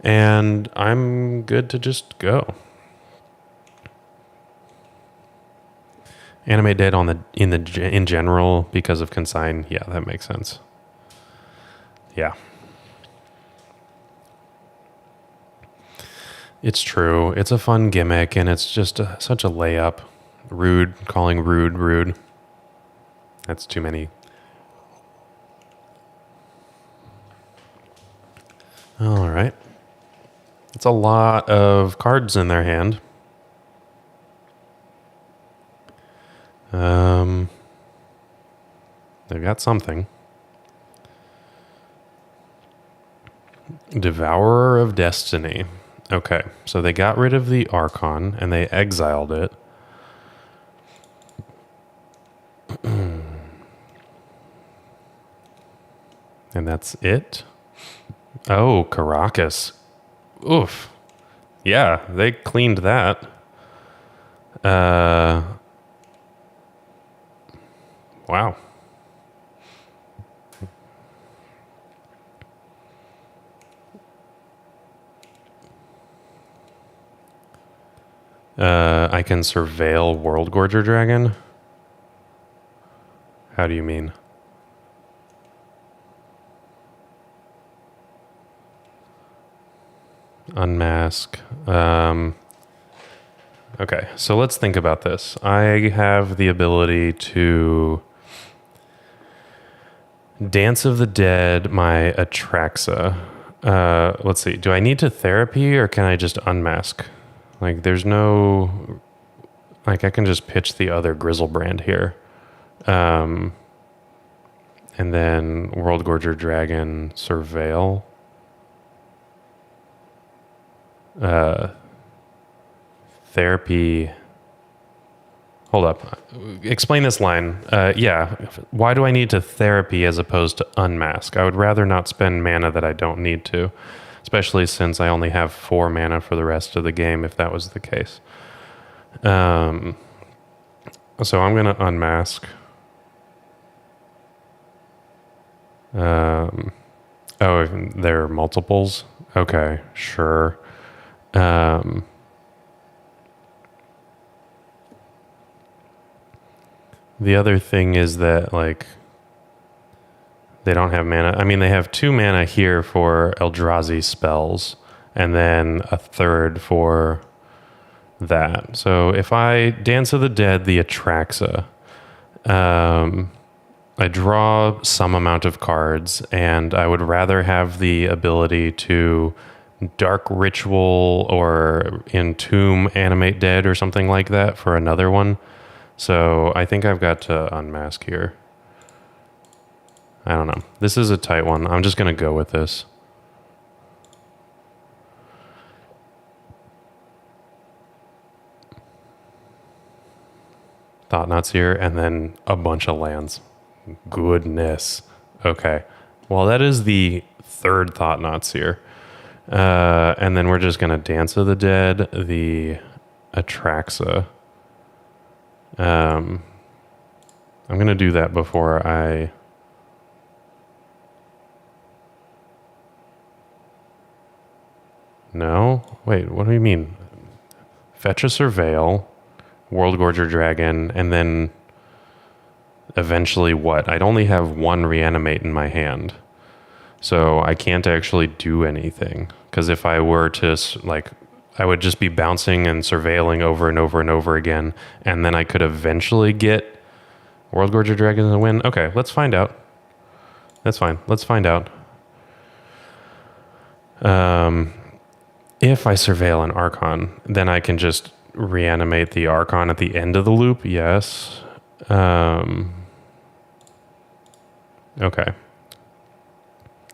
And I'm good to just go. Animate dead in general because of consign. Yeah, that makes sense. Yeah. It's true. It's a fun gimmick, and it's just such a layup. Rude, calling rude. That's too many. All right. It's a lot of cards in their hand. They've got something. Devourer of Destiny. Okay, so they got rid of the Archon and they exiled it. And that's it? Oh, Caracas. Oof. Yeah, they cleaned that. Wow. I can surveil Worldgorger Dragon? How do you mean? Unmask. Okay, so let's think about this. I have the ability to Dance of the Dead my Atraxa. Let's see. Do I need to therapy or can I just unmask? Like, there's no... Like, I can just pitch the other Grizzlebrand here. And then Worldgorger Dragon Surveil. Therapy. Hold up. Explain this line. Yeah. Why do I need to therapy as opposed to unmask? I would rather not spend mana that I don't need to, especially since I only have 4 mana for the rest of the game, if that was the case. So I'm going to unmask. Oh, there are multiples? Okay, sure. The other thing is that, like, they don't have mana. I mean, they have 2 mana here for Eldrazi spells, and then a third for that. So if I Dance of the Dead, the Atraxa, I draw some amount of cards, and I would rather have the ability to Dark Ritual or Entomb Animate Dead or something like that for another one. So I think I've got to unmask here. I don't know. This is a tight one. I'm just going to go with this. Thought-Knots here, and then a bunch of lands. Goodness. Okay. Well, that is the third Thought-Knots here. And then we're just going to Dance of the Dead, the Atraxa. I'm going to do that before I... No? Wait, what do you mean? Fetch a Surveil, Worldgorger Dragon, and then eventually what? I'd only have 1 Reanimate in my hand. So I can't actually do anything. Because if I were to, like... I would just be bouncing and surveilling over and over and over again, and then I could eventually get Worldgorger Dragon and win. Okay, let's find out. That's fine. Let's find out. If I surveil an Archon, then I can just reanimate the Archon at the end of the loop. Yes. Okay.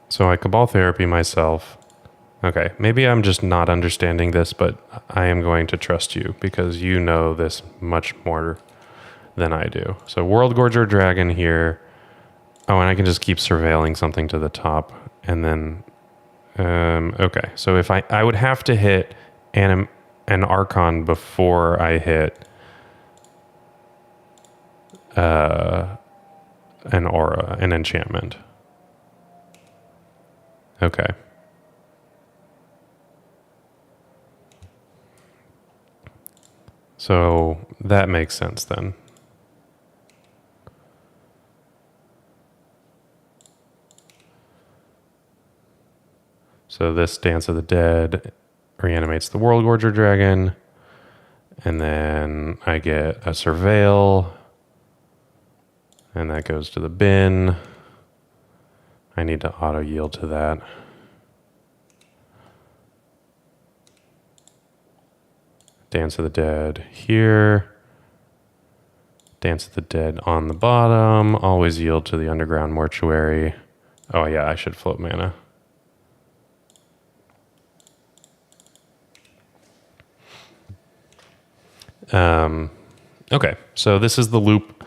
So I Cabal Therapy myself. Okay, maybe I'm just not understanding this, but I am going to trust you because you know this much more than I do. So Worldgorger Dragon here. Oh, and I can just keep surveilling something to the top. And then, okay. So if I would have to hit an Archon before I hit an aura, an enchantment. Okay. So that makes sense then. So this Dance of the Dead reanimates the Worldgorger Dragon. And then I get a Surveil. And that goes to the bin. I need to auto yield to that. Dance of the Dead here. Dance of the Dead on the bottom. Always yield to the Underground Mortuary. Oh yeah, I should float mana. Okay, so this is the loop,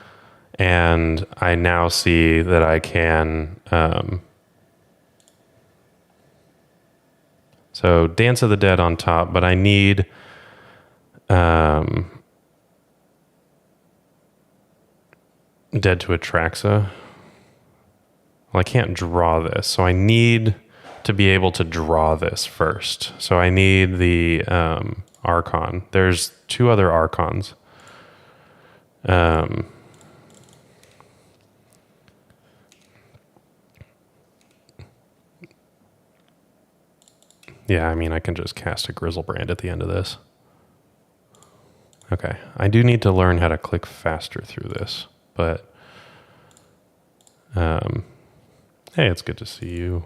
and I now see that I can... so Dance of the Dead on top, but I need... Dead to Atraxa. Well, I can't draw this, so I need to be able to draw this first. So I need the Archon. There's 2 other Archons. Yeah, I mean, I can just cast a Grizzlebrand at the end of this. Okay, I do need to learn how to click faster through this, but... hey, it's good to see you.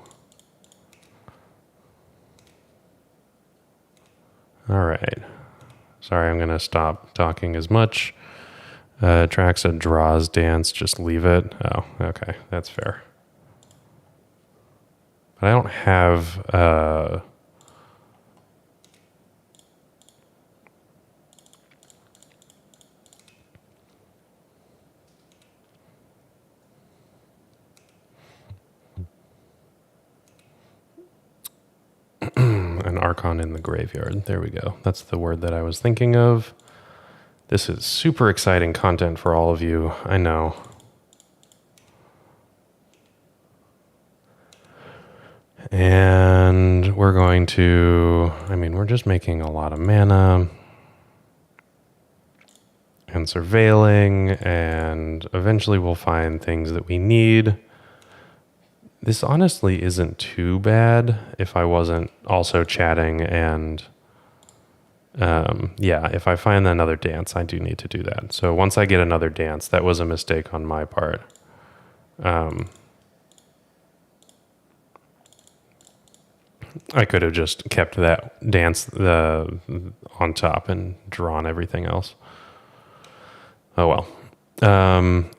All right. Sorry, I'm going to stop talking as much. Traxa draws Dance, just leave it. Oh, okay, that's fair. But I don't have... an Archon in the graveyard. There we go. That's the word that I was thinking of. This is super exciting content for all of you. I know. And we're going to... I mean, we're just making a lot of mana. And surveilling. And eventually we'll find things that we need. This honestly isn't too bad if I wasn't also chatting and yeah, if I find another dance, I do need to do that. So once I get another dance, that was a mistake on my part. I could have just kept that dance on top and drawn everything else. Oh well.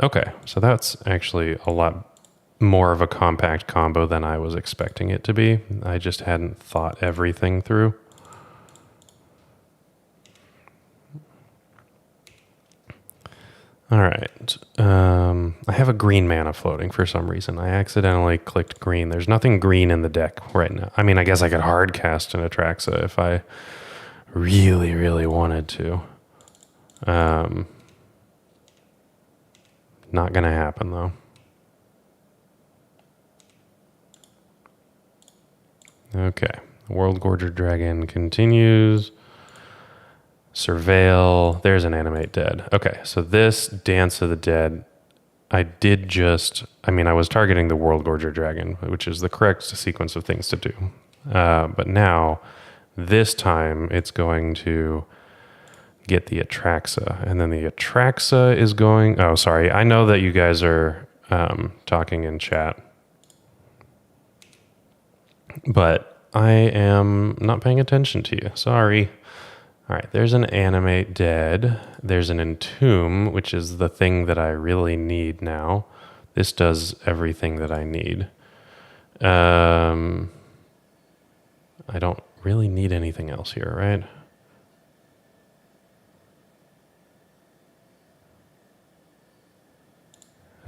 Okay, so that's actually a lot more of a compact combo than I was expecting it to be. I just hadn't thought everything through. All right. I have a green mana floating for some reason. I accidentally clicked green. There's nothing green in the deck right now. I mean, I guess I could hard cast an Atraxa if I really, really wanted to. Not going to happen, though. Okay. Worldgorger Dragon continues. Surveil. There's an Animate Dead. Okay, so this Dance of the Dead, I was targeting the Worldgorger Dragon, which is the correct sequence of things to do. But now, this time, it's going to get the Atraxa. And then the Atraxa is going... Oh, sorry. I know that you guys are talking in chat. But I am not paying attention to you. Sorry. All right, there's an Animate Dead. There's an Entomb, which is the thing that I really need now. This does everything that I need. I don't really need anything else here, right?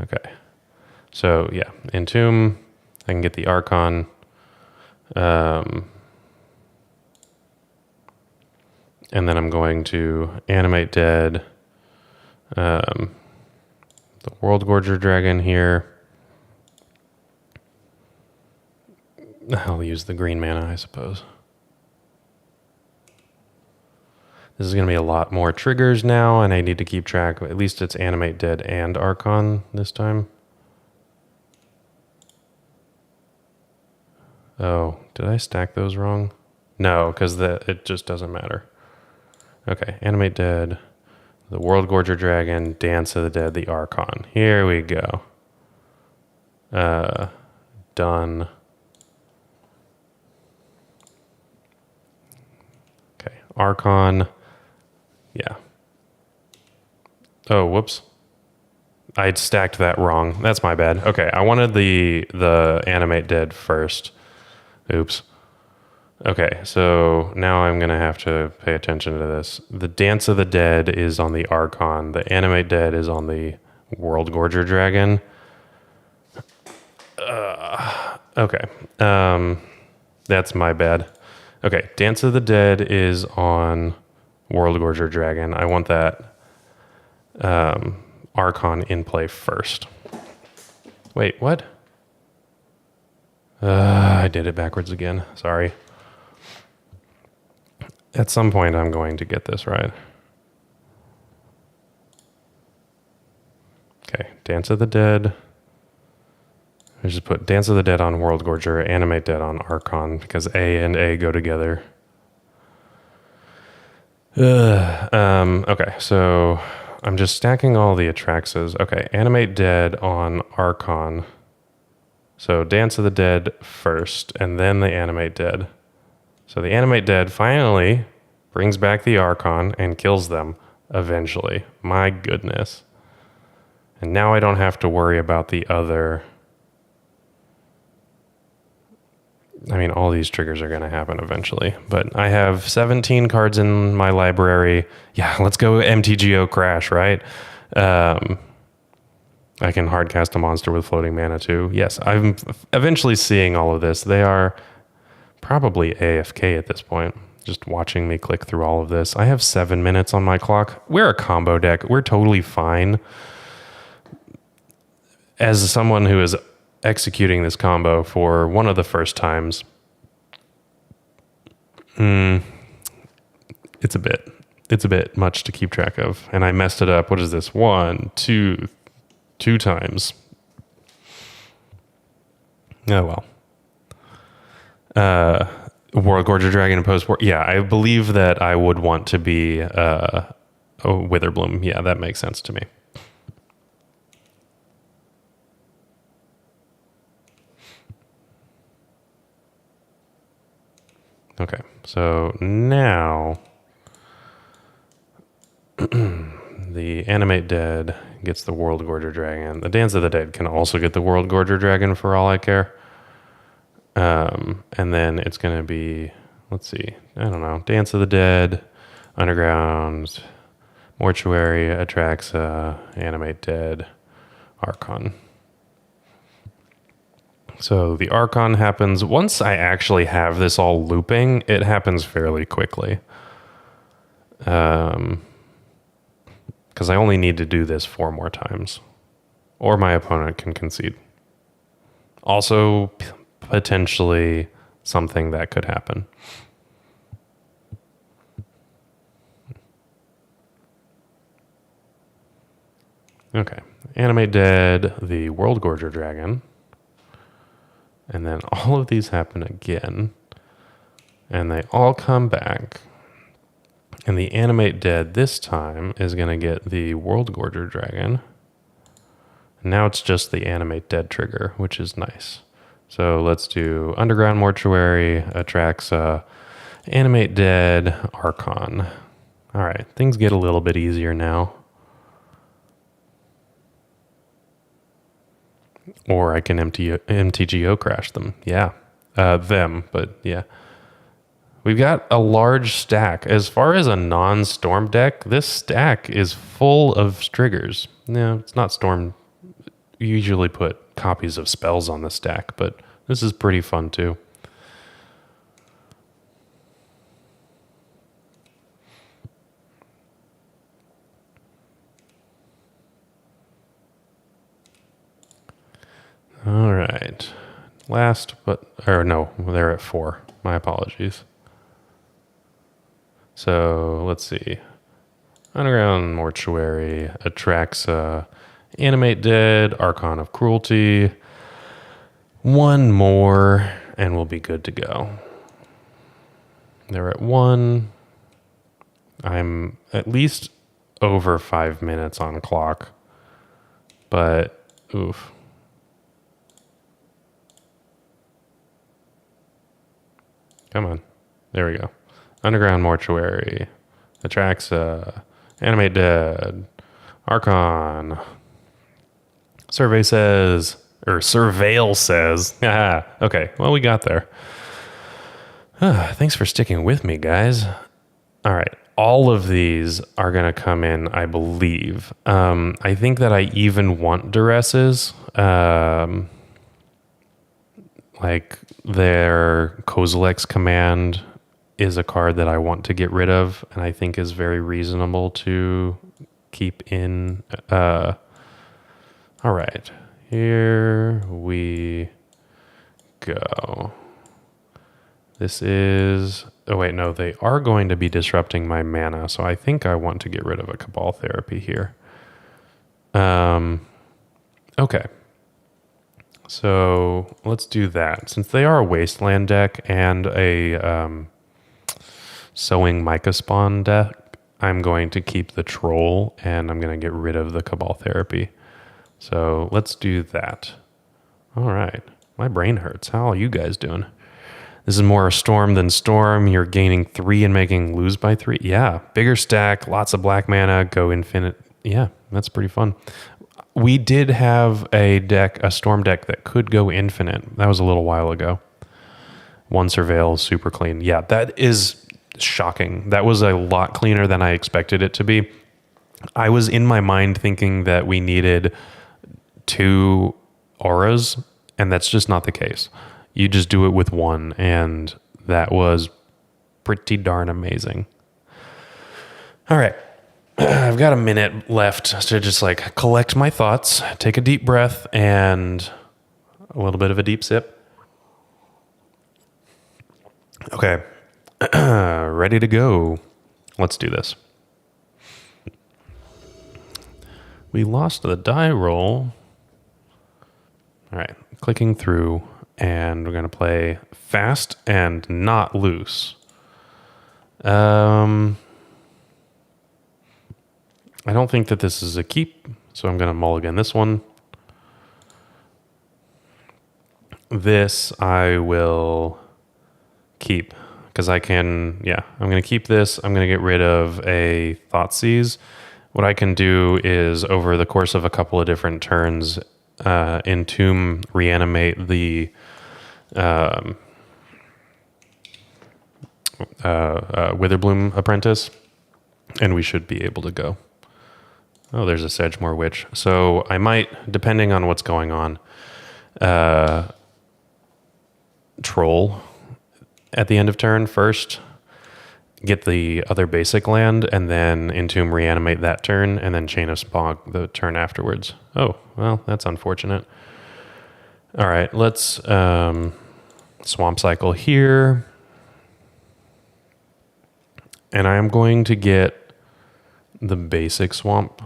Okay. So, yeah, Entomb. I can get the Archon. And then I'm going to Animate Dead, the Worldgorger Dragon here. I'll use the green mana, I suppose. This is going to be a lot more triggers now, and I need to keep track. At least it's Animate Dead and Archon this time. Oh, did I stack those wrong? No, because it just doesn't matter. Okay, Animate Dead, the Worldgorger Dragon, Dance of the Dead, the Archon. Here we go. Done. Okay, Archon. Yeah. Oh, whoops. I'd stacked that wrong. That's my bad. Okay, I wanted the Animate Dead first. Oops. Okay, so now I'm going to have to pay attention to this. The Dance of the Dead is on the Archon. The Animate Dead is on the Worldgorger Dragon. Okay. That's my bad. Okay, Dance of the Dead is on Worldgorger Dragon. I want that Archon in play first. Wait, what? I did it backwards again. Sorry. At some point, I'm going to get this right. Okay, Dance of the Dead. I just put Dance of the Dead on Worldgorger, Animate Dead on Archon, because A and A go together. Okay, so I'm just stacking all the Atraxas. Okay, Animate Dead on Archon. So Dance of the Dead first, and then the Animate Dead. So the Animate Dead finally brings back the Archon and kills them eventually. My goodness. And now I don't have to worry about the other... I mean, all these triggers are going to happen eventually. But I have 17 cards in my library. Yeah, let's go MTGO Crash, right? I can hardcast a monster with floating mana too. Yes, I'm eventually seeing all of this. They are... probably AFK at this point, just watching me click through all of this. I have 7 minutes on my clock. We're a combo deck. We're totally fine. As someone who is executing this combo for one of the first times, it's a bit much to keep track of. And I messed it up. What is this? Two times. Oh, well. Worldgorger Dragon and post-war. Yeah, I believe that I would want to be a Witherbloom. Yeah, that makes sense to me. Okay, so now the Animate Dead gets the Worldgorger Dragon. The Dance of the Dead can also get the Worldgorger Dragon for all I care. And then it's going to be, let's see, I don't know, Dance of the Dead, Underground, Mortuary, Atraxa, Animate Dead, Archon. So the Archon happens, once I actually have this all looping, it happens fairly quickly. Because I only need to do this 4 more times. Or my opponent can concede. Also, potentially something that could happen. Okay. Animate Dead, the Worldgorger Dragon. And then all of these happen again. And they all come back. And the Animate Dead this time is going to get the Worldgorger Dragon. And now it's just the Animate Dead trigger, which is nice. So let's do Underground Mortuary, Atraxa, Animate Dead, Archon. All right, things get a little bit easier now. Or I can MTGO crash them. Yeah, but yeah. We've got a large stack. As far as a non-storm deck, this stack is full of triggers. No, it's not storm. You usually put copies of spells on the stack, but this is pretty fun too. All right. They're at 4. My apologies. So let's see. Underground Mortuary, Atraxa, Animate Dead, Archon of Cruelty. One more. and we'll be good to go. They're at 1. I'm at least over 5 minutes on clock, but oof. Come on. There we go. Underground Mortuary. Atraxa. Animate Dead. Archon. Survey says, or Surveil says. Okay, well, we got there. Thanks for sticking with me, guys. All right, all of these are going to come in, I believe. I think that I even want duresses. Like their Kozilek's Command is a card that I want to get rid of, and I think is very reasonable to keep in. All right, here we go. This is... Oh, wait, no, they are going to be disrupting my mana, so I think I want to get rid of a Cabal Therapy here. Okay. So let's do that. Since they are a Wasteland deck and a Sowing Mica Spawn deck, I'm going to keep the Troll, and I'm going to get rid of the Cabal Therapy. So let's do that. All right. My brain hurts. How are you guys doing? This is more Storm than Storm. You're gaining 3 and making lose by 3. Yeah, bigger stack, lots of black mana, go infinite. Yeah, that's pretty fun. We did have a deck, a Storm deck that could go infinite. That was a little while ago. 1 Surveil, super clean. Yeah, that is shocking. That was a lot cleaner than I expected it to be. I was in my mind thinking that we needed 2 auras, and that's just not the case. You just do it with 1, and that was pretty darn amazing. All right. I've got a minute left to just like collect my thoughts, take a deep breath, and a little bit of a deep sip. Okay. Ready to go. Let's do this. We lost the die roll. All right. Clicking through. And we're going to play fast and not loose. I don't think that this is a keep, so I'm going to mulligan this one. This I will keep, because I can, I'm going to keep this. I'm going to get rid of a Thoughtseize. What I can do is, over the course of a couple of different turns, Entomb, reanimate the Witherbloom Apprentice, and we should be able to go. Oh, there's a Sedgemoor Witch. So I might, depending on what's going on, Troll at the end of turn first, get the other basic land, and then Entomb, reanimate that turn, and then Chain of Smog the turn afterwards. Oh, well, that's unfortunate. All right, let's Swamp Cycle here. And I am going to get the basic Swamp.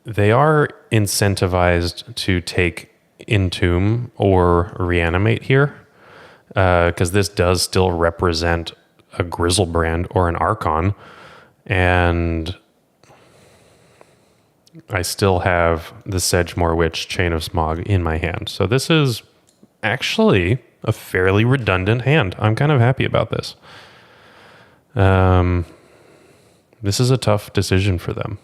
They are incentivized to take Entomb or Reanimate here, because this does still represent a Grizzlebrand or an Archon, and I still have the Sedgemoor Witch, Chain of Smog in my hand. So this is actually a fairly redundant hand. I'm kind of happy about this. This is a tough decision for them.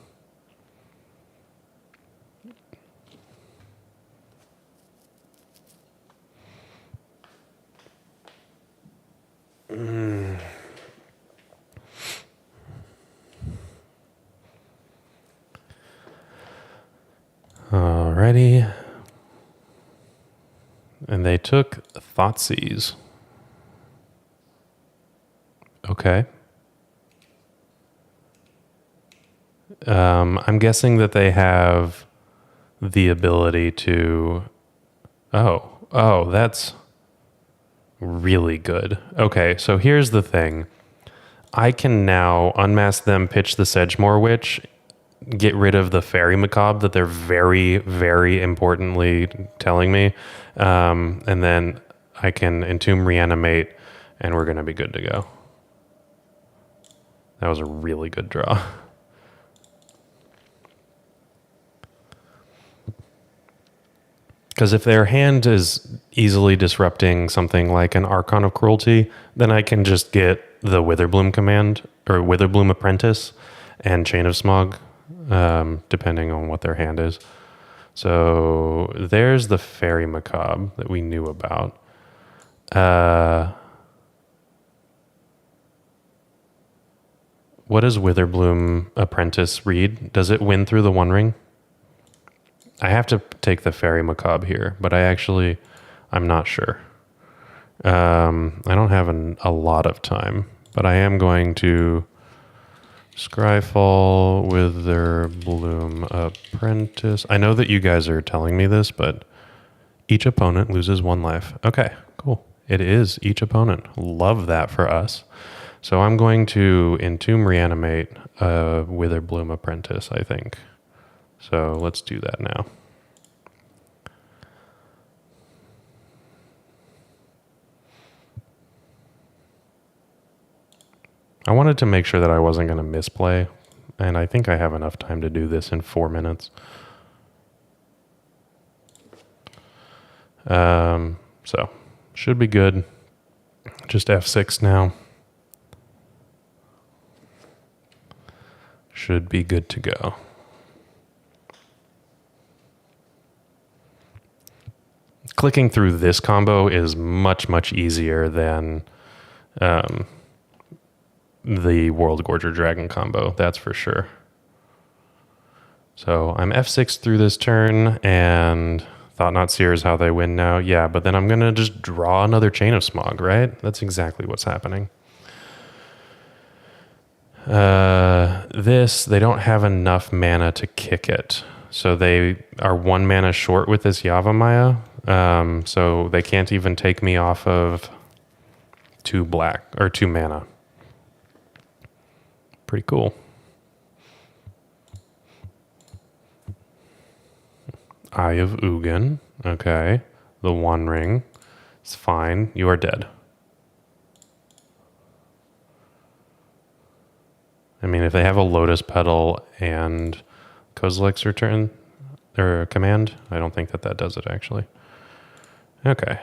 Alrighty. And they took Thoughtseize. Okay. I'm guessing that they have the ability to... Oh, that's really good. Okay, so here's the thing. I can now unmask them, pitch the Sedgemoor Witch, get rid of the fairy macabre that they're very, very importantly telling me. And then I can Entomb Reanimate, and we're going to be good to go. That was a really good draw. Because if their hand is easily disrupting something like an Archon of Cruelty, then I can just get the Witherbloom command, or Witherbloom Apprentice, and Chain of Smog, depending on what their hand is. So there's the Fairy Macabre that we knew about. What does Witherbloom Apprentice read? Does it win through the One Ring? I have to take the Fairy Macabre here, but I'm not sure. I don't have a lot of time, but I am going to Scryfall, Witherbloom Apprentice. I know that you guys are telling me this, but each opponent loses 1 life. Okay, cool. It is each opponent. Love that for us. So I'm going to Entomb Reanimate Witherbloom Apprentice, I think. So let's do that now. I wanted to make sure that I wasn't going to misplay, and I think I have enough time to do this in 4 minutes. So should be good. Just F6 now. Should be good to go. Clicking through this combo is much, much easier than the Worldgorger Dragon Combo, that's for sure. So I'm F6 through this turn, and Thought-Knot Seer is how they win now. Yeah, but then I'm going to just draw another Chain of Smog, right? That's exactly what's happening. They don't have enough mana to kick it. So they are 1 mana short with this Yavimaya. So they can't even take me off of 2 mana. Pretty cool. Eye of Ugin. Okay. The One Ring. It's fine. You are dead. I mean, if they have a Lotus Petal and Kozilek's return, or command, I don't think that does it, actually. Okay.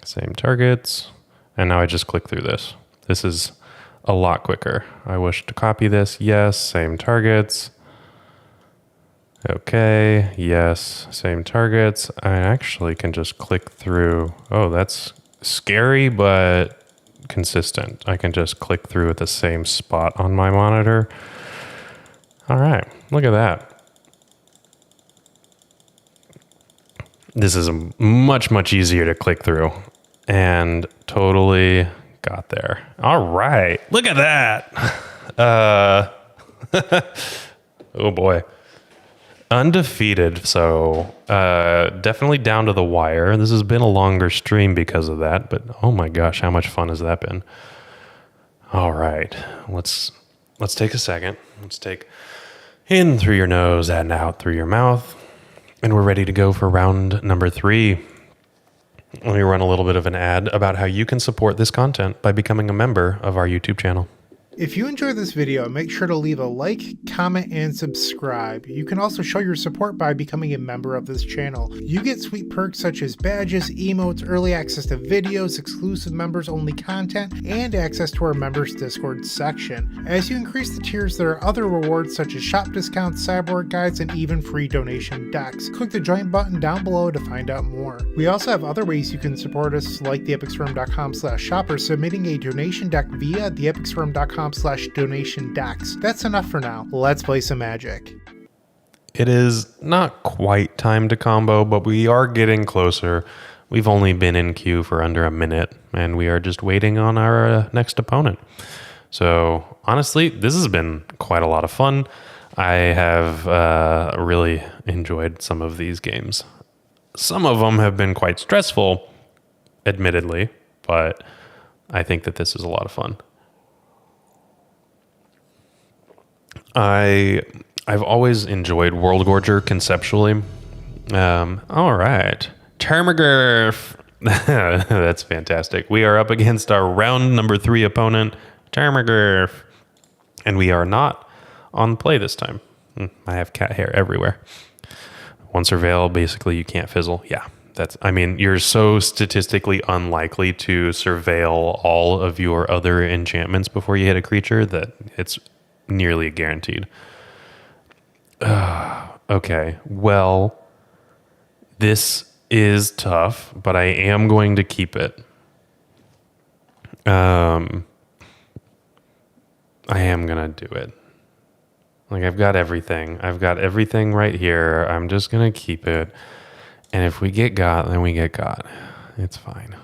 Same targets. And now I just click through this. This is a lot quicker. I wish to copy this. Yes, same targets. Okay, yes, same targets. I actually can just click through. Oh, that's scary, but consistent. I can just click through at the same spot on my monitor. All right, look at that. This is much, much easier to click through, and totally got there. All right, look at that. Oh boy. Undefeated, so definitely down to the wire. This has been a longer stream because of that, but oh my gosh, how much fun has that been? All right, let's take a second. Let's take in through your nose and out through your mouth, and we're ready to go for round number 3. Let me run a little bit of an ad about how you can support this content by becoming a member of our YouTube channel. If you enjoyed this video, make sure to leave a like, comment, and subscribe. You can also show your support by becoming a member of this channel. You get sweet perks such as badges, emotes, early access to videos, exclusive members-only content, and access to our members Discord section. As you increase the tiers, there are other rewards such as shop discounts, sideboard guides, and even free donation decks. Click the join button down below to find out more. We also have other ways you can support us, like theepicstorm.com/shop or submitting a donation deck via theepicstorm.com/donation decks. That's enough for now. Let's play some Magic. It is not quite time to combo, but we are getting closer. We've only been in queue for under a minute, and we are just waiting on our next opponent. So honestly, this has been quite a lot of fun. I have really enjoyed some of these games. Some of them have been quite stressful, admittedly, but I think that this is a lot of fun. I've always enjoyed Worldgorger conceptually. All right. Termagurf. That's fantastic. We are up against our round number 3 opponent, Termagurf. And we are not on play this time. I have cat hair everywhere. One surveil, basically you can't fizzle. Yeah, you're so statistically unlikely to surveil all of your other enchantments before you hit a creature that it's nearly guaranteed. Okay, well, this is tough, but I am going to keep it. I am going to do it. Like, I've got everything. I've got everything right here. I'm just going to keep it. And if we get got, then we get got. It's fine.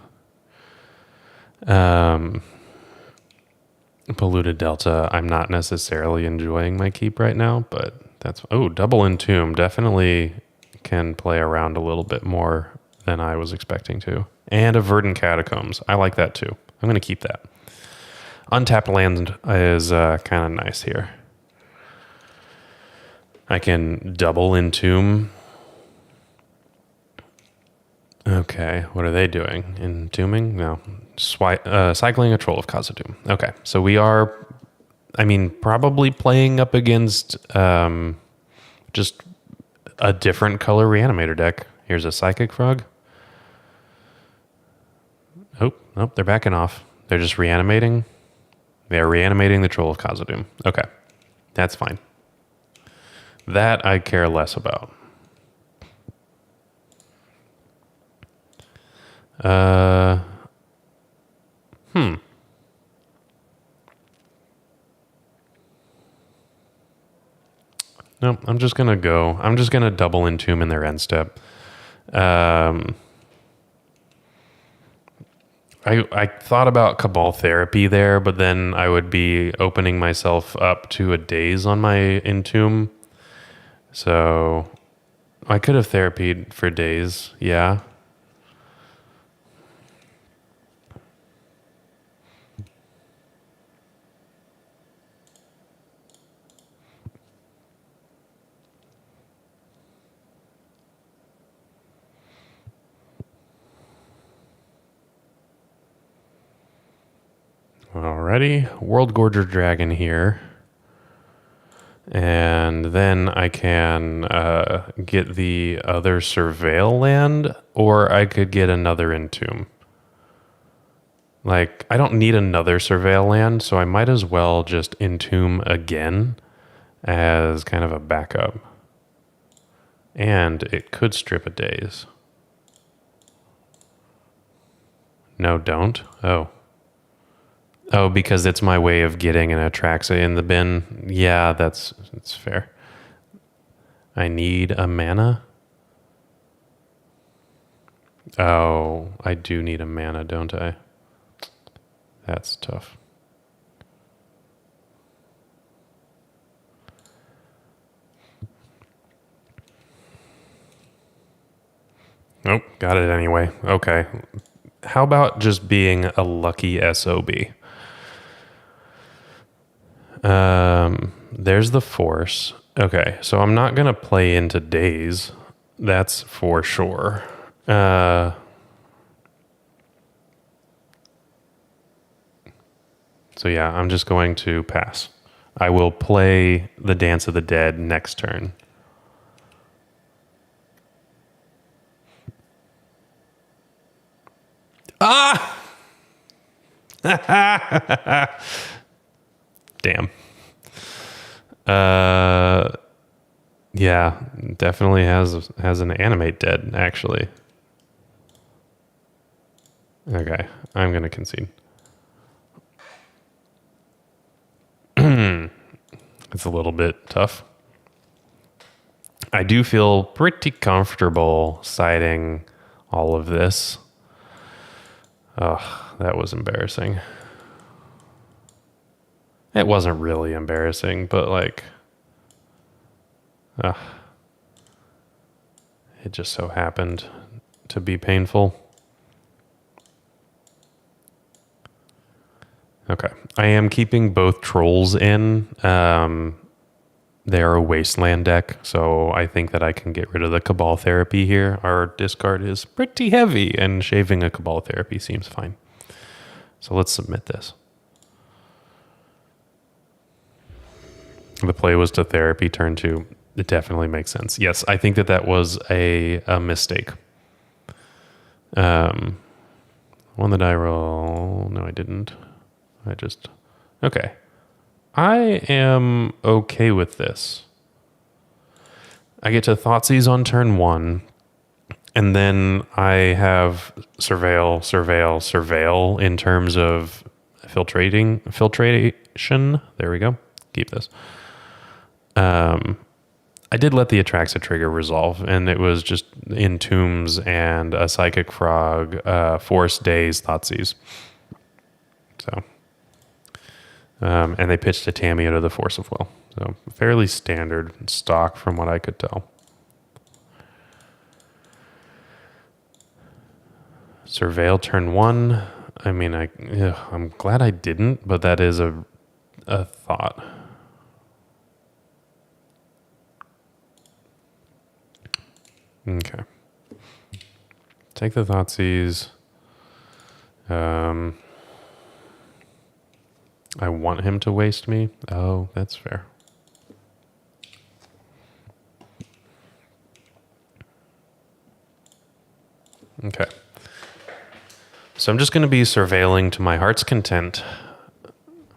Polluted Delta. I'm not necessarily enjoying my keep right now, but that's... Oh, Double Entomb. Definitely can play around a little bit more than I was expecting to. And a Verdant Catacombs. I like that too. I'm going to keep that. Untapped land is kind of nice here. I can double Entomb. Okay, what are they doing? Entombing? No. Cycling a Troll of Khazad-dûm. Okay, so we are, probably playing up against just a different color Reanimator deck. Here's a Psychic Frog. Oh, nope, they're backing off. They're just reanimating. They are reanimating the Troll of Khazad-dûm. Okay, that's fine. That I care less about. No, I'm just going to double Entomb in their end step. I thought about Cabal Therapy there, but then I would be opening myself up to a daze on my Entomb. So I could have therapied for days, yeah. Alrighty, Worldgorger Dragon here. And then I can get the other Surveil land, or I could get another Entomb. Like, I don't need another Surveil land, so I might as well just Entomb again as kind of a backup. And it could strip a daze. No, don't. Oh, because it's my way of getting an Atraxa in the bin. Yeah, that's fair. I need a mana. Oh, I do need a mana, don't I? That's tough. Nope, got it anyway. Okay. How about just being a lucky SOB? There's the Force. Okay, so I'm not going to play into Daze. That's for sure. So yeah, I'm just going to pass. I will play the Dance of the Dead next turn. Ah! Damn. Yeah, definitely has an Animate dead, actually. Okay, I'm going to concede. It's a little bit tough. I do feel pretty comfortable siding all of this. Oh, that was embarrassing. It wasn't really embarrassing, but like, Ugh. It just so happened to be painful. Okay. I am keeping both trolls in. They are a wasteland deck, so I think that I can get rid of the Cabal Therapy here. Our discard is pretty heavy, and shaving a Cabal Therapy seems fine. So let's submit this. The play was to Therapy turn 2. It definitely makes sense. Yes, I think that that was a mistake. One the die roll. No, I didn't. Okay. I am okay with this. I get to Thoughtseize on turn 1, and then I have Surveil in terms of filtration. There we go. Keep this. I did let the Atraxa trigger resolve, and it was just Entombs and a Psychic Frog, Force Daze, Thoughtseize. So, and they pitched a Tamiyo to the Force of Will. So, fairly standard stock from what I could tell. Surveil turn 1. I mean, I'm glad I didn't, but that is a thought. Okay. Take the Thoughtseize. I want him to waste me. Oh, that's fair. Okay. So I'm just going to be surveilling to my heart's content,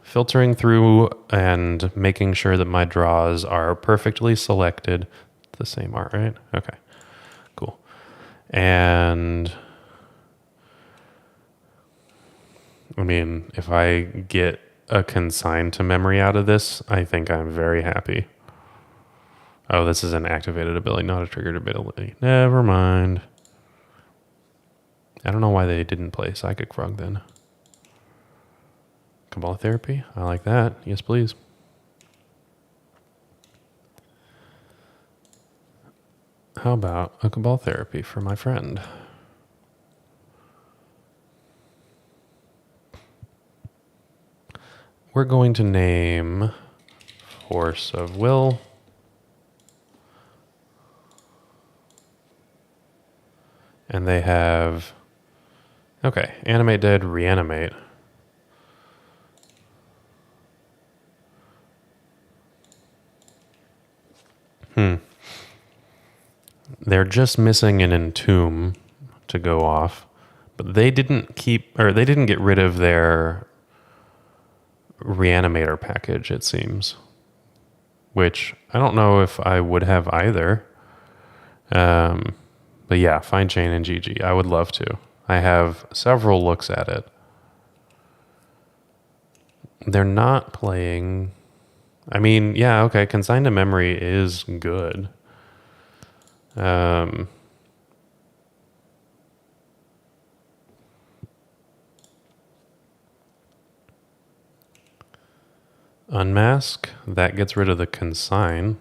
filtering through and making sure that my draws are perfectly selected. The same art, right? Okay. Cool. And I mean, if I get a consign to memory out of this, I think I'm very happy. Oh, this is an activated ability, not a triggered ability. Never mind. I don't know why they didn't play Psychic Frog then. Cabal Therapy? I like that. Yes, please. How about a Cabal Therapy for my friend? We're going to name Force of Will. And they have... Okay, Animate Dead, Reanimate. They're just missing an Entomb to go off, but they didn't get rid of their Reanimator package, it seems. Which I don't know if I would have either. But yeah, Fine Chain and GG. I would love to. I have several looks at it. They're not playing... I mean, yeah, okay, Consign to Memory is good. Unmask, that gets rid of the Consign.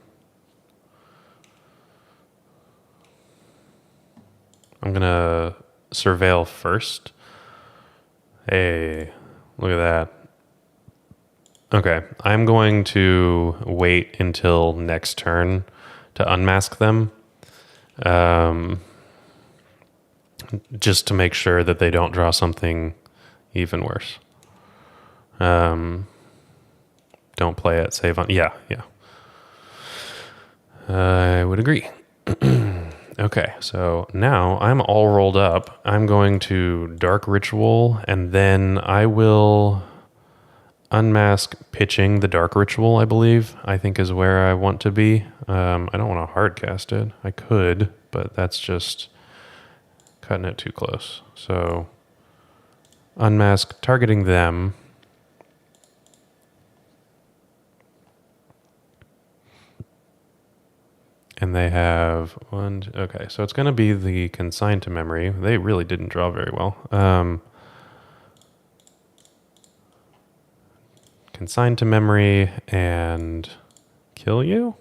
I'm going to Surveil first. Hey, look at that. Okay, I'm going to wait until next turn to unmask them. Just to make sure that they don't draw something even worse. Don't play it, save on... Yeah. I would agree. Okay, so now I'm all rolled up. I'm going to Dark Ritual, and then I will unmask pitching the Dark Ritual, I believe, I think is where I want to be. I don't want to hard cast it. I could, but that's just cutting it too close. So unmask, targeting them. And they have one... Okay, so it's going to be the Consign to Memory. They really didn't draw very well. Consign to Memory and kill you?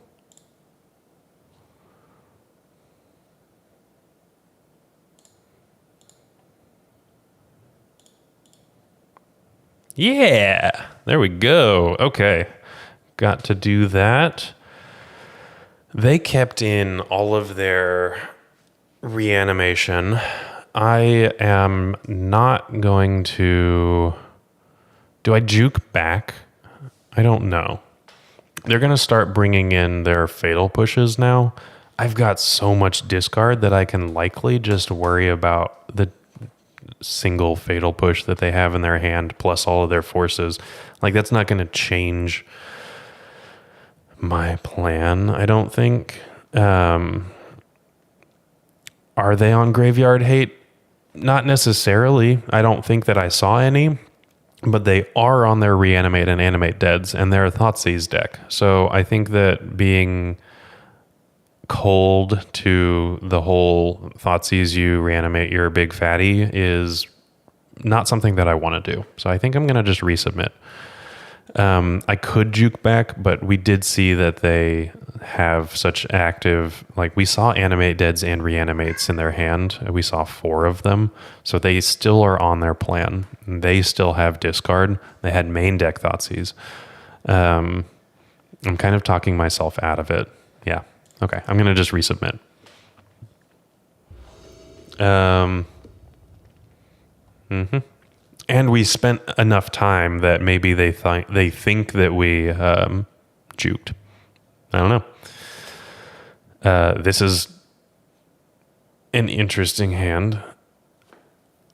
Yeah, there we go. Okay, got to do that. They kept in all of their reanimation. I am not going to... Do I juke back? I don't know. They're going to start bringing in their fatal pushes now. I've got so much discard that I can likely just worry about the single fatal push that they have in their hand plus all of their forces. Like, that's not going to change my plan, I don't think. Are they on graveyard hate? Not necessarily. I don't think that I saw any, but they are on their reanimate and animate deads and their Thoughtseize deck. So I think that being cold to the whole Thoughtseize you, reanimate your big fatty is not something that I want to do. So I think I'm going to just resubmit. I could juke back, but we did see that they have such active, like we saw animate deads and reanimates in their hand. We saw 4 of them. So they still are on their plan. They still have discard. They had main deck Thoughtseize. I'm kind of talking myself out of it. Yeah. Okay. I'm going to just resubmit. And we spent enough time that maybe they think that we juked. I don't know. This is an interesting hand.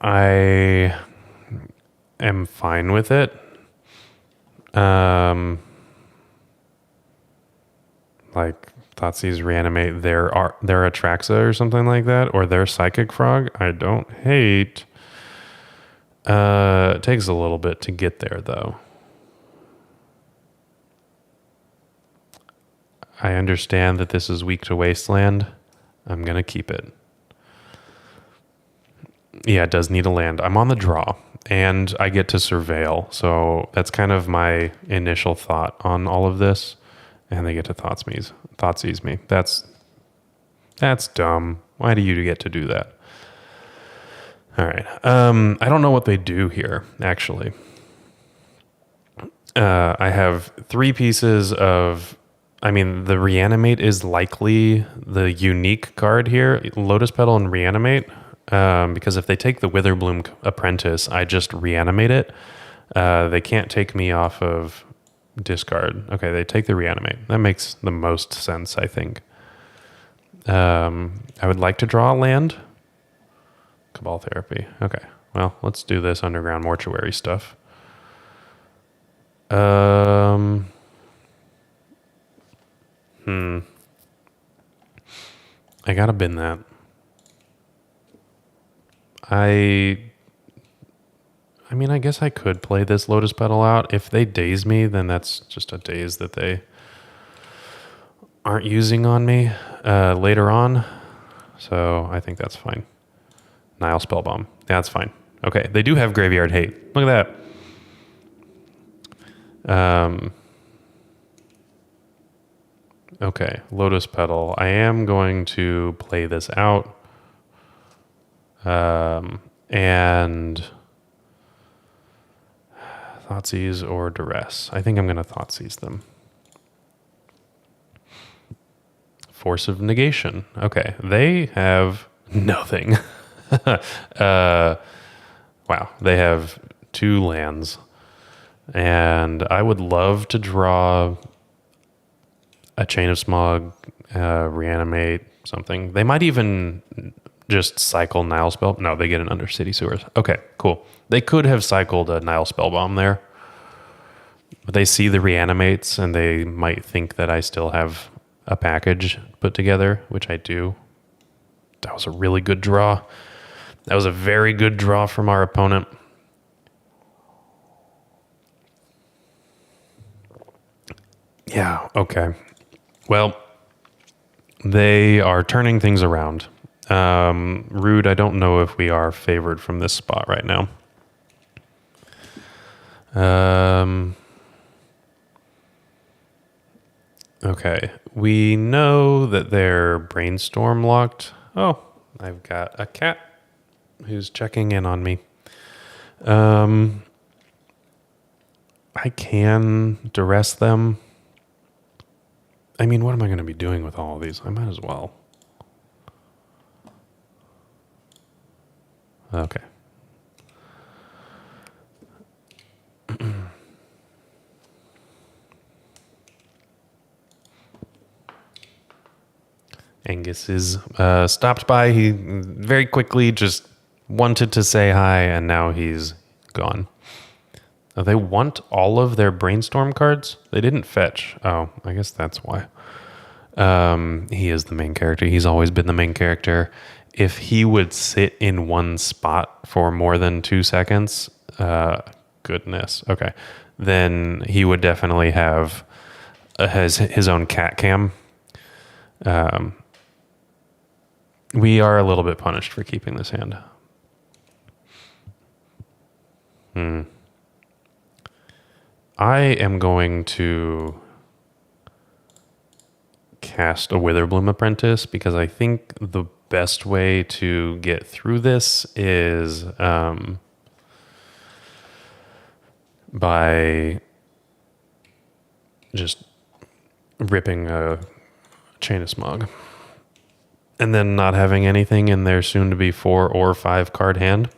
I am fine with it. Like Thoughtseize reanimate their Atraxa or something like that, or their Psychic Frog. I don't hate. It takes a little bit to get there, though. I understand that this is weak to Wasteland. I'm going to keep it. Yeah, it does need a land. I'm on the draw, and I get to surveil. So that's kind of my initial thought on all of this. And they get to Thoughtseize me. That's dumb. Why do you get to do that? All right. I don't know what they do here, actually. I have 3 pieces of... I mean, the Reanimate is likely the unique card here. Lotus Petal and Reanimate. Because if they take the Witherbloom Apprentice, I just reanimate it. They can't take me off of discard. Okay, they take the Reanimate. That makes the most sense, I think. I would like to draw a land. Cabal Therapy. Okay, well, let's do this Underground Mortuary stuff. I gotta bin that. I mean, I guess I could play this Lotus Petal out. If they daze me, then that's just a daze that they aren't using on me later on. So I think that's fine. Nile Spellbomb. That's fine. Okay, they do have Graveyard Hate. Look at that. Okay, Lotus Petal. I am going to play this out. And Thoughtseize or Duress. I think I'm going to Thoughtseize them. Force of Negation. Okay, they have nothing. Wow, they have 2 lands. And I would love to draw a Chain of Smog, reanimate something. They might even just cycle Nile Spell. No, they get an Undercity Sewers. Okay, cool. They could have cycled a Nile Spellbomb there. But they see the reanimates and they might think that I still have a package put together, which I do. That was a really good draw. That was a very good draw from our opponent. Yeah, okay. Well, they are turning things around. Rude, I don't know if we are favored from this spot right now. Okay, we know that they're brainstorm locked. Oh, I've got a cat who's checking in on me. I can duress them. I mean, what am I going to be doing with all of these? I might as well. Okay. Angus is stopped by. He very quickly just wanted to say hi, and now he's gone. They want all of their brainstorm cards? They didn't fetch. Oh, I guess that's why. He is the main character. He's always been the main character. If he would sit in one spot for more than 2 seconds, goodness. Okay. Then he would definitely have his own cat cam. We are a little bit punished for keeping this hand. I am going to cast a Witherbloom Apprentice because I think the best way to get through this is by just ripping a Chain of Smog and then not having anything in their soon to be 4 or 5 card hand.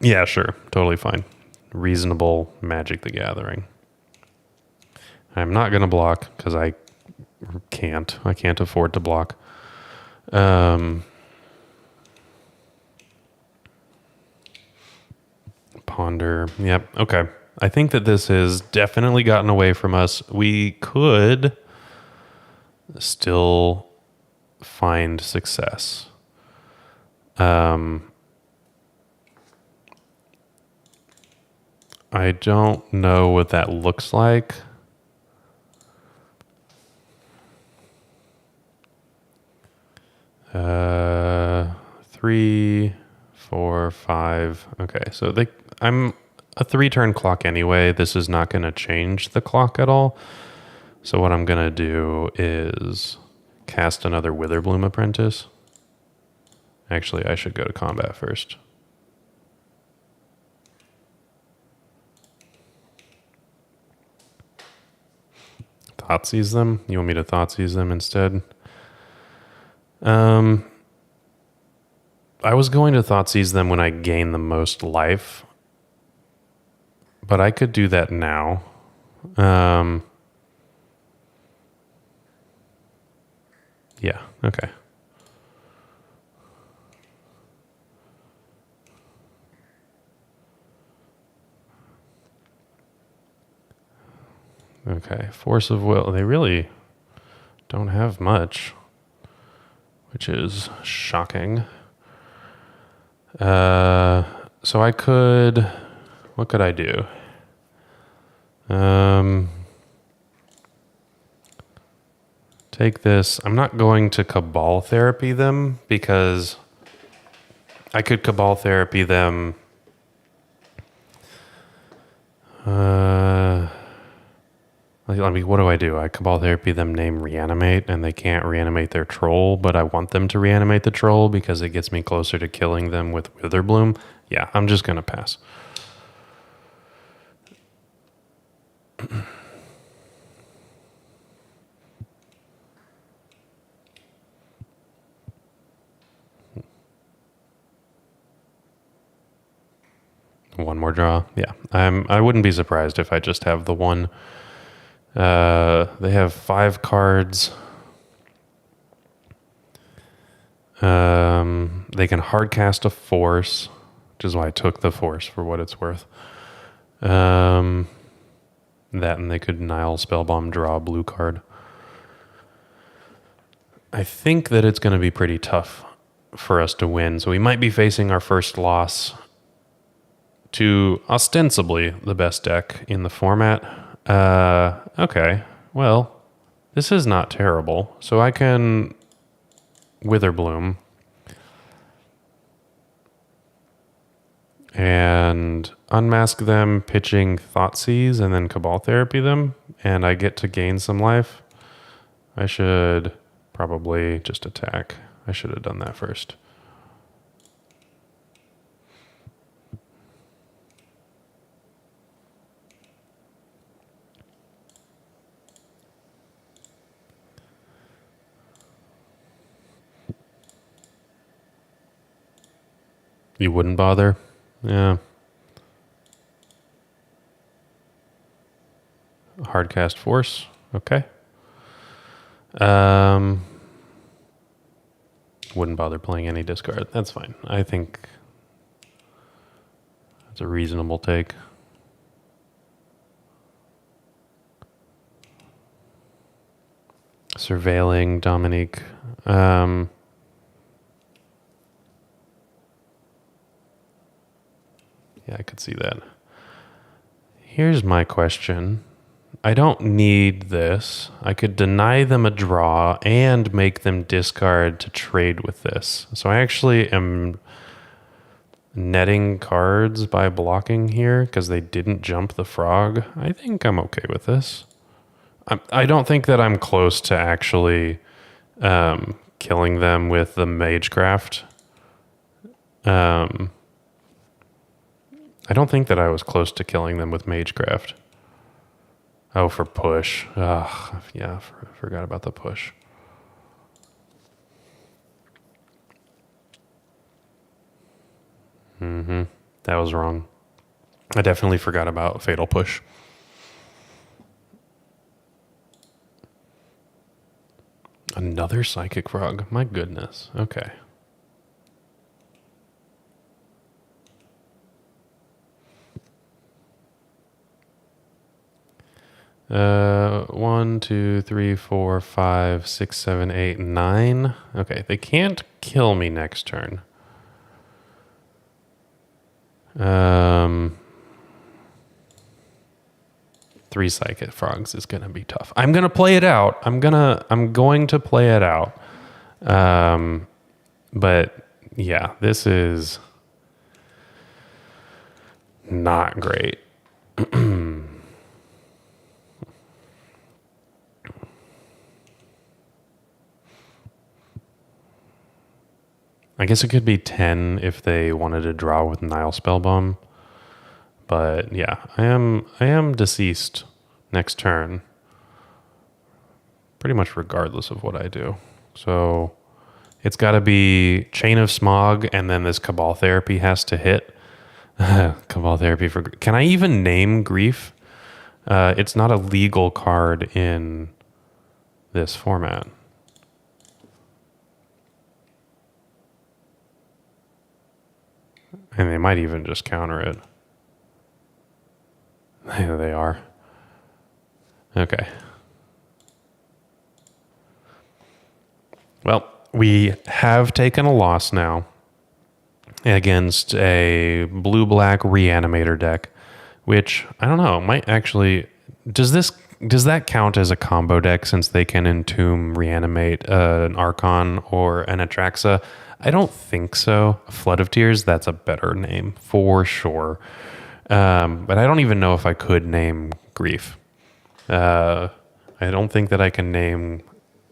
Yeah, sure. Totally fine. Reasonable Magic the Gathering. I'm not going to block because I can't afford to block. Ponder. Yep. Okay. I think that this has definitely gotten away from us. We could still find success. I don't know what that looks like. Three, 4, 5. Okay, so I'm a 3-turn clock anyway. This is not going to change the clock at all. So what I'm going to do is cast another Witherbloom Apprentice. Actually, I should go to combat first. Thoughtseize them? You want me to Thoughtseize them instead? I was going to Thoughtseize them when I gain the most life, but I could do that now. Yeah, okay. Okay, Force of Will. They really don't have much, which is shocking. So I could... What could I do? Take this. I'm not going to Cabal Therapy them because I could Cabal Therapy them... I mean, what do? I Cabal Therapy them name Reanimate, and they can't reanimate their troll, but I want them to reanimate the troll because it gets me closer to killing them with Witherbloom. Yeah, I'm just going to pass. One more draw. Yeah, I wouldn't be surprised if I just have the one. They have 5 cards. They can hardcast a Force, which is why I took the Force for what it's worth. That, and they could Nile Spellbomb, draw a blue card. I think that it's going to be pretty tough for us to win, so we might be facing our first loss to ostensibly the best deck in the format. Okay, well, this is not terrible. So I can Witherbloom and unmask them, pitching Thoughtseize, and then Cabal Therapy them, and I get to gain some life. I should probably just attack. I should have done that first. You wouldn't bother? Yeah. Hardcast Force. Okay. Wouldn't bother playing any discard. That's fine. I think that's a reasonable take. Surveilling Dominique. Yeah, I could see that. Here's my question. I don't need this. I could deny them a draw and make them discard to trade with this. So I actually am netting cards by blocking here because they didn't jump the frog. I think I'm okay with this. I don't think that I'm close to actually killing them with the Magecraft. I don't think that I was close to killing them with Magecraft. Oh, for push. Ugh, yeah, forgot about the push. That was wrong. I definitely forgot about Fatal Push. Another Psychic Frog. My goodness. Okay. One, two, three, four, 5, 6, 7, 8, 9. Okay, they can't kill me next turn. Three Psychic Frogs is gonna be tough. I'm gonna play it out. I'm going to play it out. But yeah, this is not great. I guess it could be 10 if they wanted to draw with Nile Spellbomb. But yeah, I am deceased next turn. Pretty much regardless of what I do. So it's got to be Chain of Smog, and then this Cabal Therapy has to hit. Cabal Therapy for... Can I even name Grief? It's not a legal card in this format. And they might even just counter it. There they are. Okay. Well, we have taken a loss now against a blue-black Reanimator deck, which, I don't know, might actually... Does that count as a combo deck since they can Entomb, Reanimate an Archon or an Atraxa? I don't think so. Flood of Tears, that's a better name for sure. But I don't even know if I could name Grief. I don't think that I can name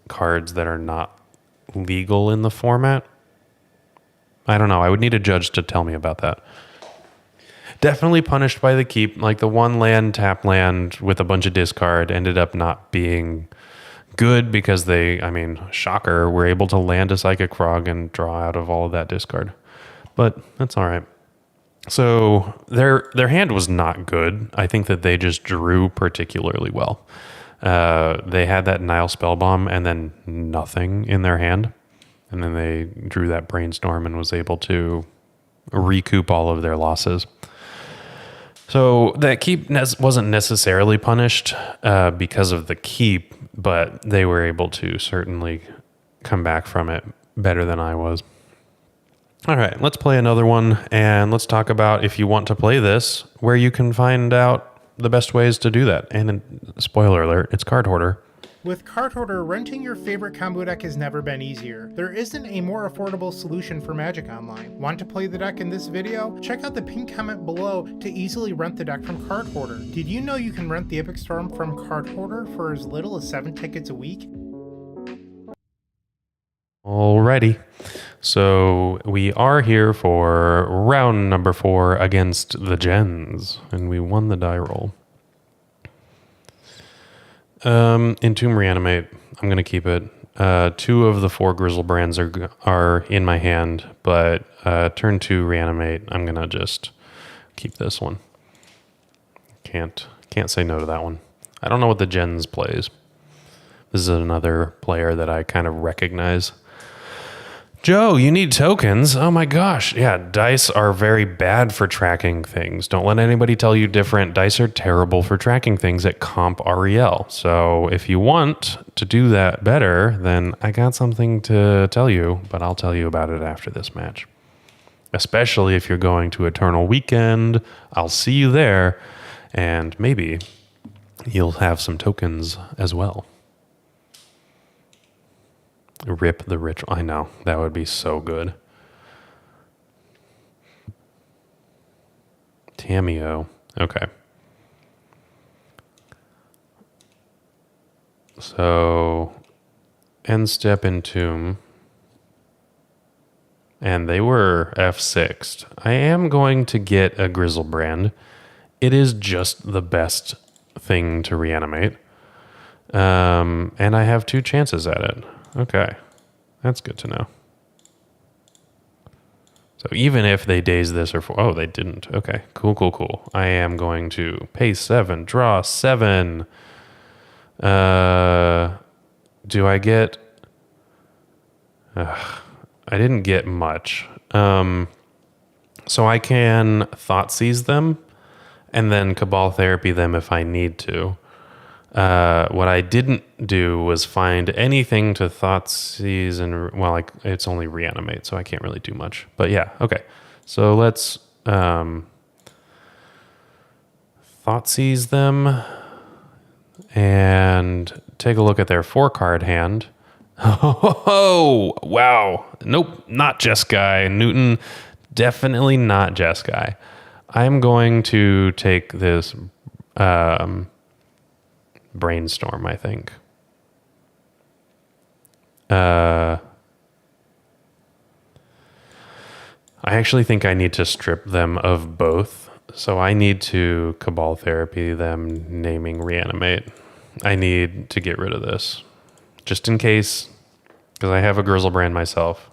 cards that are not legal in the format. I don't know. I would need a judge to tell me about that. Definitely punished by the keep. Like the one land, tap land with a bunch of discard ended up not being good because they, I mean, shocker, were able to land a Psychic Frog and draw out of all of that discard. But that's all right. So their hand was not good. I think that they just drew particularly well. They had that Nile Spellbomb and then nothing in their hand. And then they drew that Brainstorm and was able to recoup all of their losses. So that keep wasn't necessarily punished because of the keep, but they were able to certainly come back from it better than I was. All right, let's play another one, and let's talk about, if you want to play this, where you can find out the best ways to do that. And spoiler alert, it's Card Hoarder. With Card Hoarder, renting your favorite combo deck has never been easier. There isn't a more affordable solution for Magic Online. Want to play the deck in this video? Check out the pinned comment below to easily rent the deck from Card Hoarder. Did you know you can rent the Epic Storm from Card Hoarder for as little as 7 tickets a week? Alrighty, so we are here for round number 4 against the Gens, and we won the die roll. Entomb, Reanimate, I'm going to keep it. Two of the 4 Grizzlebrands are in my hand, but turn 2 Reanimate, I'm going to just keep this one. Can't say no to that one. I don't know what the Gens plays. This is another player that I kind of recognize. Joe, you need tokens. Oh my gosh. Yeah, dice are very bad for tracking things. Don't let anybody tell you different. Dice are terrible for tracking things at Comp REL. So if you want to do that better, then I got something to tell you, but I'll tell you about it after this match. Especially if you're going to Eternal Weekend. I'll see you there, and maybe you'll have some tokens as well. Rip the Ritual. I know. That would be so good. Tameo. Okay. So, end step Entomb. And they were F6'd. I am going to get a Grizzlebrand. It is just the best thing to reanimate. And I have 2 chances at it. Okay, that's good to know. So even if they daze this or... Oh, they didn't. Okay, cool. I am going to pay 7, draw 7. Do I get... I didn't get much. So I can Thoughtseize them and then Cabal Therapy them if I need to. What I didn't do was find anything to Thoughtseize and, well, like, it's only Reanimate, so I can't really do much. But yeah, okay. So let's Thoughtseize them and take a look at their 4-card hand. Oh, wow. Nope, not Jeskai. Newton, definitely not Jeskai. I'm going to take this... Brainstorm, I think. I actually think I need to strip them of both. So I need to Cabal Therapy them, naming Reanimate. I need to get rid of this. Just in case, because I have a Grizzlebrand myself.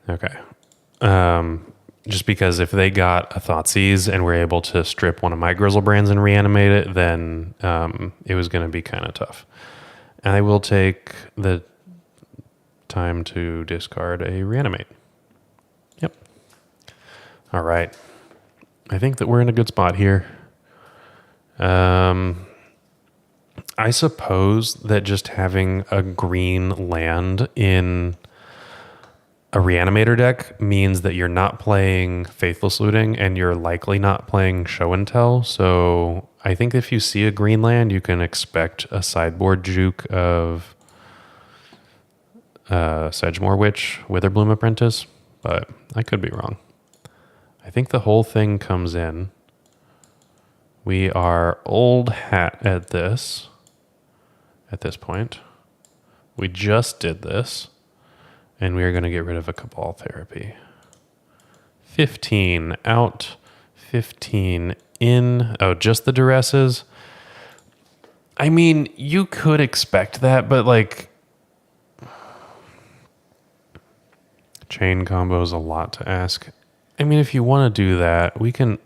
Okay. Just because if they got a Thoughtseize and were able to strip one of my Grizzlebrands and reanimate it, then it was going to be kind of tough. And I will take the time to discard a Reanimate. Yep. All right. I think that we're in a good spot here. I suppose that just having a green land in a Reanimator deck means that you're not playing Faithless Looting and you're likely not playing Show and Tell. So I think if you see a green land, you can expect a sideboard juke of Sedgemoor Witch, Witherbloom Apprentice, but I could be wrong. I think the whole thing comes in. We are old hat at this point. We just did this. And we are going to get rid of a Cabal Therapy. 15 out, 15 in. Oh, just the Duresses? I mean, you could expect that, but like... Chain combo is a lot to ask. I mean, if you want to do that, we can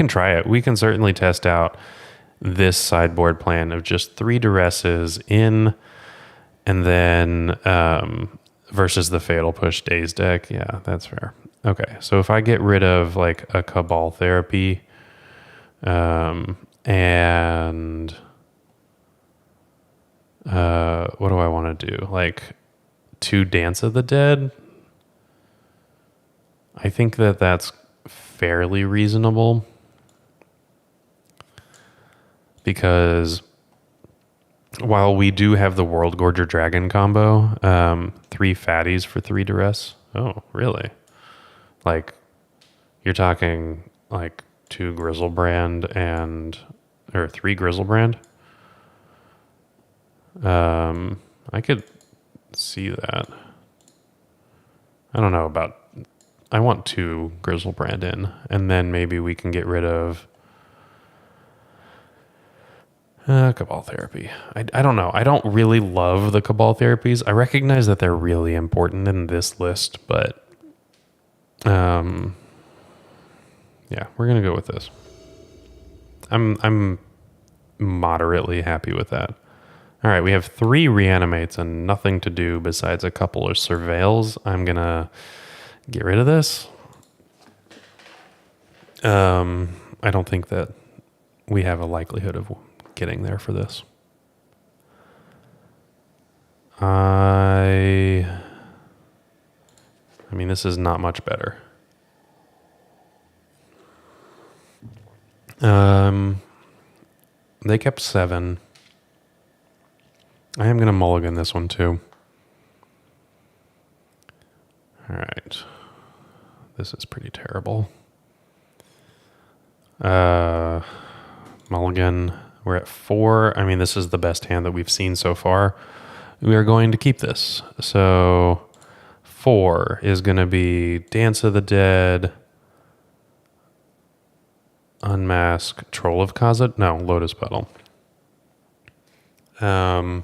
try it. We can certainly test out this sideboard plan of just 3 Duresses in, and then... versus the Fatal Push Daze deck. Yeah, that's fair. Okay, so if I get rid of like a Cabal Therapy, and what do I want to do? Like 2 Dance of the Dead? I think that that's fairly reasonable because while we do have the Worldgorger Dragon Combo, 3 fatties for 3 duress. Oh, really? Like, you're talking like 2 Grizzlebrand or 3 Grizzlebrand? I could see that. I don't know about... I want 2 Grizzlebrand in, and then maybe we can get rid of Cabal Therapy. I don't know. I don't really love the Cabal Therapies. I recognize that they're really important in this list, but yeah, we're gonna go with this. I'm moderately happy with that. All right, we have 3 reanimates and nothing to do besides a couple of surveils. I'm gonna get rid of this. I don't think that we have a likelihood of getting there for this. I mean, this is not much better. They kept 7. I am going to mulligan this one too. All right. This is pretty terrible. Mulligan. We're at 4. I mean, this is the best hand that we've seen so far. We are going to keep this. So 4 is going to be Dance of the Dead, Unmask, Troll of Khazad. No, Lotus Petal. I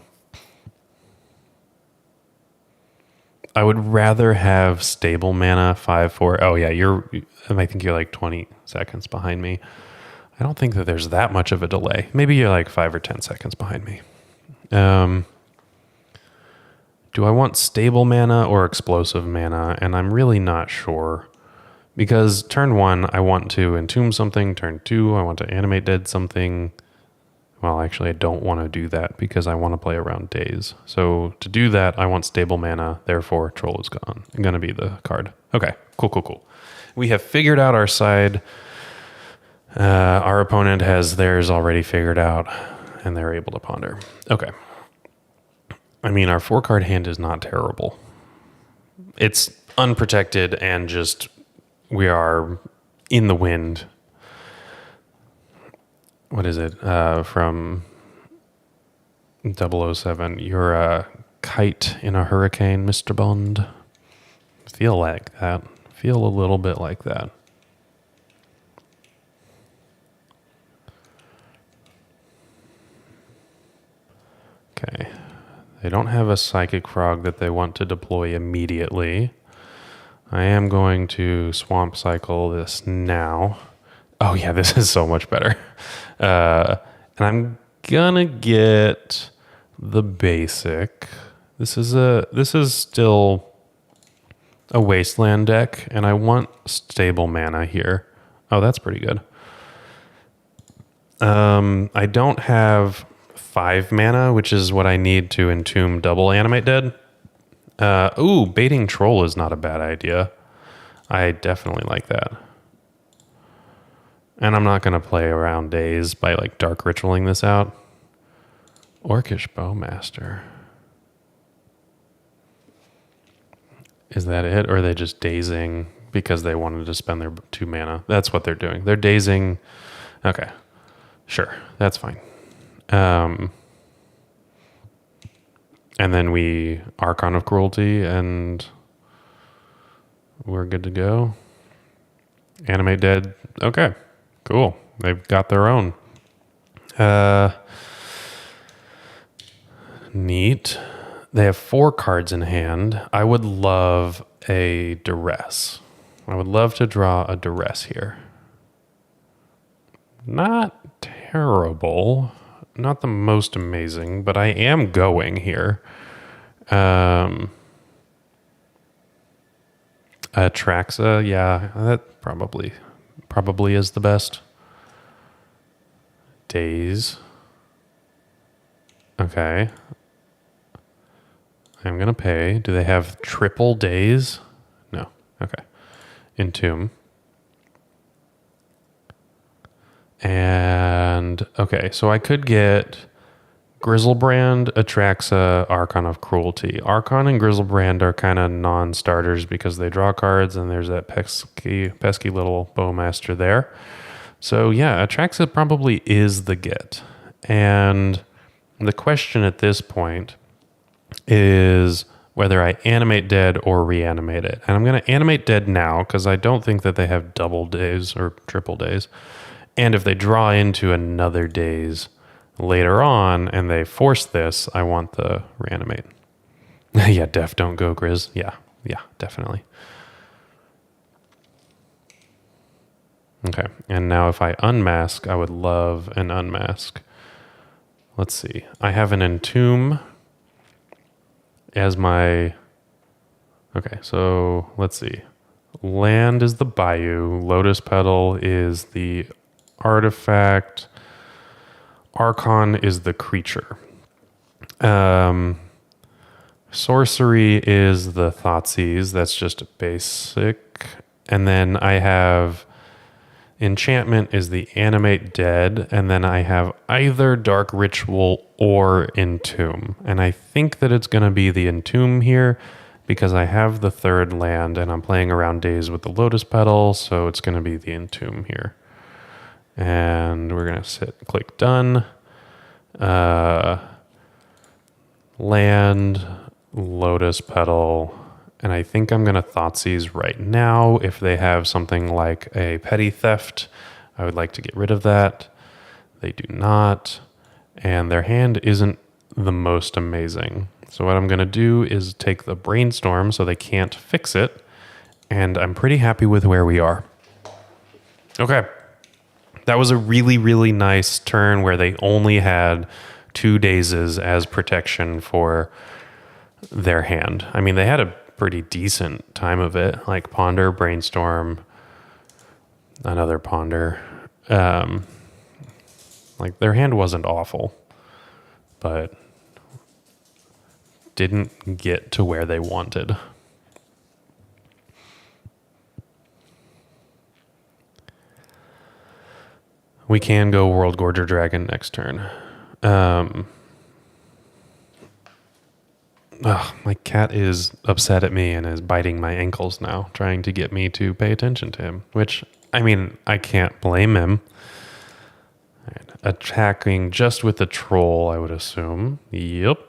would rather have stable mana 5/4. Oh yeah, I think you're like 20 seconds behind me. I don't think that there's that much of a delay. Maybe you're like 5 or 10 seconds behind me. Do I want stable mana or explosive mana? And I'm really not sure. Because turn 1, I want to entomb something. Turn 2, I want to animate dead something. Well, actually, I don't want to do that because I want to play around days. So to do that, I want stable mana. Therefore, Troll is gone. Going to be the card. Okay, cool. We have figured out our side. Our opponent has theirs already figured out, and they're able to ponder. Okay. I mean, our 4-card hand is not terrible. It's unprotected and just we are in the wind. What is it? From 007. You're a kite in a hurricane, Mr. Bond. Feel like that. Feel a little bit like that. Okay. They don't have a Psychic Frog that they want to deploy immediately. I am going to Swamp Cycle this now. Oh yeah, this is so much better. And I'm gonna get the basic. This is still a Wasteland deck, and I want stable mana here. Oh, that's pretty good. I don't have 5 mana, which is what I need to entomb double Animate Dead. Baiting Troll is not a bad idea. I definitely like that. And I'm not going to play around days by like dark ritualing this out. Orcish Bowmaster. Is that it? Or are they just dazing because they wanted to spend their 2 mana? That's what they're doing. They're dazing. Okay. Sure. That's fine. And then we Archon of Cruelty and we're good to go. Animate Dead. Okay. Cool. They've got their own. Neat. They have 4 cards in hand. I would love a Duress. I would love to draw a Duress here. Not terrible. Not the most amazing, but I am going here. Traxa, yeah, that probably is the best. Days. Okay. I'm going to pay. Do they have triple days? No. Okay. Entomb. And, okay, so I could get Grizzlebrand, Atraxa, Archon of Cruelty. Archon and Grizzlebrand are kind of non-starters because they draw cards and there's that pesky little Bowmaster there. So yeah, Atraxa probably is the get. And the question at this point is whether I animate dead or reanimate it. And I'm going to animate dead now because I don't think that they have double days or triple days. And if they draw into another days, later on and they force this, I want the reanimate. Yeah, def don't go Grizz. Yeah, definitely. Okay, and now if I unmask, I would love an unmask. Let's see. I have an Entomb as my... Okay, so let's see. Land is the Bayou. Lotus Petal is the artifact. Archon is the creature. Sorcery is the Thoughtseize. That's just basic. And then I have... Enchantment is the Animate Dead, and then I have either Dark Ritual or Entomb. And I think that it's going to be the Entomb here because I have the third land and I'm playing around days with the Lotus Petal, so it's going to be the Entomb here. And we're going to click Done. Land, Lotus Petal, and I think I'm going to Thoughtseize right now. If they have something like a Petty Theft, I would like to get rid of that. They do not. And their hand isn't the most amazing. So what I'm going to do is take the Brainstorm so they can't fix it. And I'm pretty happy with where we are. Okay. That was a really, really nice turn where they only had 2 dazes as protection for their hand. I mean, they had a pretty decent time of it, like Ponder, Brainstorm, another Ponder. Like their hand wasn't awful, but didn't get to where they wanted. We can go Worldgorger Dragon next turn. My cat is upset at me and is biting my ankles now, trying to get me to pay attention to him, which, I mean, I can't blame him. Right. Attacking just with the troll, I would assume. Yep.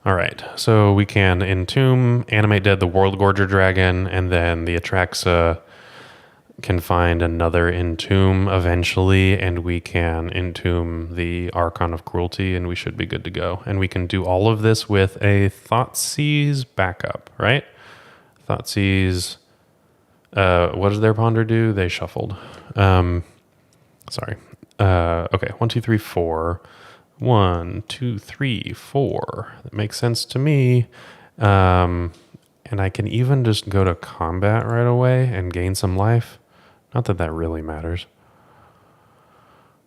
All right, so we can Entomb, Animate Dead the Worldgorger Dragon, and then the Atraxa can find another Entomb eventually, and we can Entomb the Archon of Cruelty, and we should be good to go. And we can do all of this with a Thoughtseize backup, right? Thoughtseize, what does their Ponder do? They shuffled. Sorry. Okay, 1, 2, 3, 4. 1, 2, 3, 4. That makes sense to me. And I can even just go to combat right away and gain some life. Not that that really matters.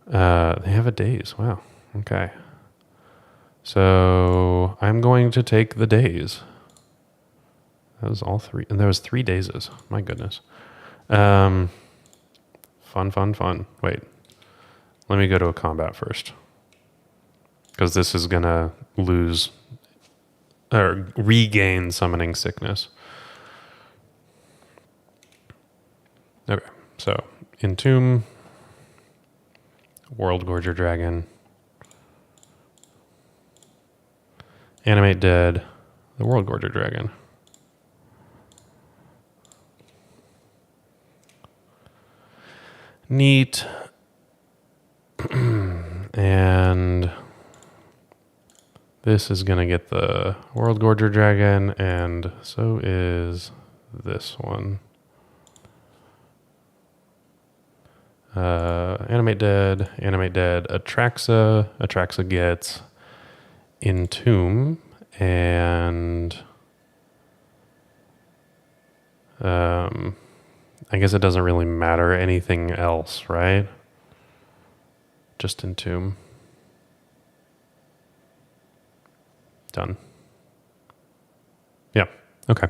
They have a daze. Wow. Okay. So I'm going to take the daze. That was all 3. And there was 3 dazes. My goodness. Fun. Wait. Let me go to a combat first. Because this is going to lose or regain Summoning Sickness. Okay, so Entomb, Worldgorger Dragon, Animate Dead, the Worldgorger Dragon. Neat. And this is going to get the Worldgorger Dragon, and so is this one. Animate Dead, Atraxa. Atraxa gets Entomb, and I guess it doesn't really matter anything else, right? Just Entomb. Done. Yeah. Okay.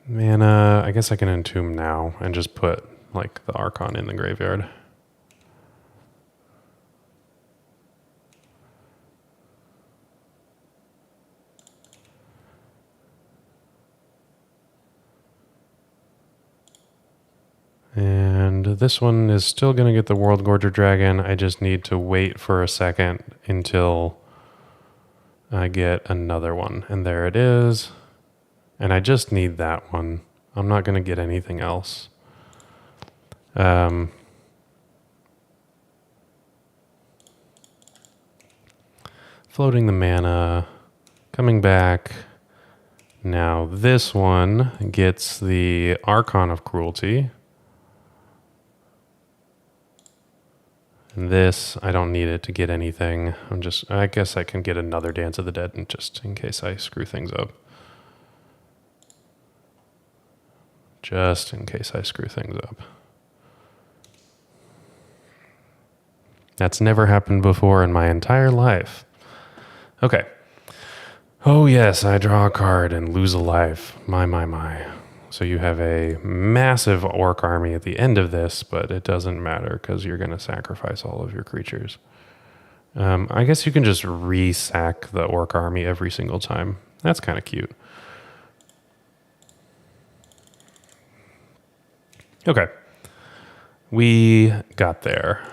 Mana, I guess I can Entomb now and just put like the Archon in the graveyard. And this one is still going to get the Worldgorger Dragon. I just need to wait for a second until I get another one. And there it is. And I just need that one. I'm not going to get anything else. Floating the mana, coming back. Now this one gets the Archon of Cruelty. And this, I don't need it to get anything. I guess I can get another Dance of the Dead just in case I screw things up. Just in case I screw things up. That's never happened before in my entire life. Okay. Oh yes, I draw a card and lose a life. My. So you have a massive orc army at the end of this, but it doesn't matter because you're going to sacrifice all of your creatures. I guess you can just re-sack the orc army every single time. That's kind of cute. Okay. We got there.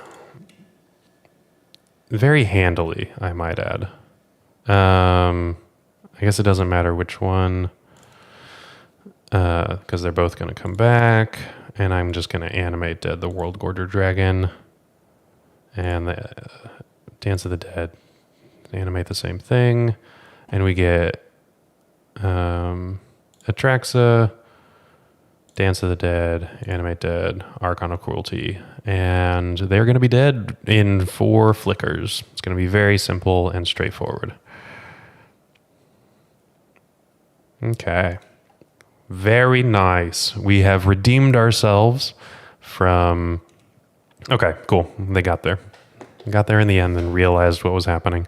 Very handily, I might add. I guess it doesn't matter which one, because they're both going to come back, and I'm just going to animate dead the Worldgorger Dragon, and the Dance of the Dead, animate the same thing, and we get Atraxa, Dance of the Dead, Animate Dead, Archon of Cruelty, and they're going to be dead in 4 flickers. It's going to be very simple and straightforward. Okay. Very nice. We have redeemed ourselves from... Okay, cool. They got there. Got there in the end and realized what was happening.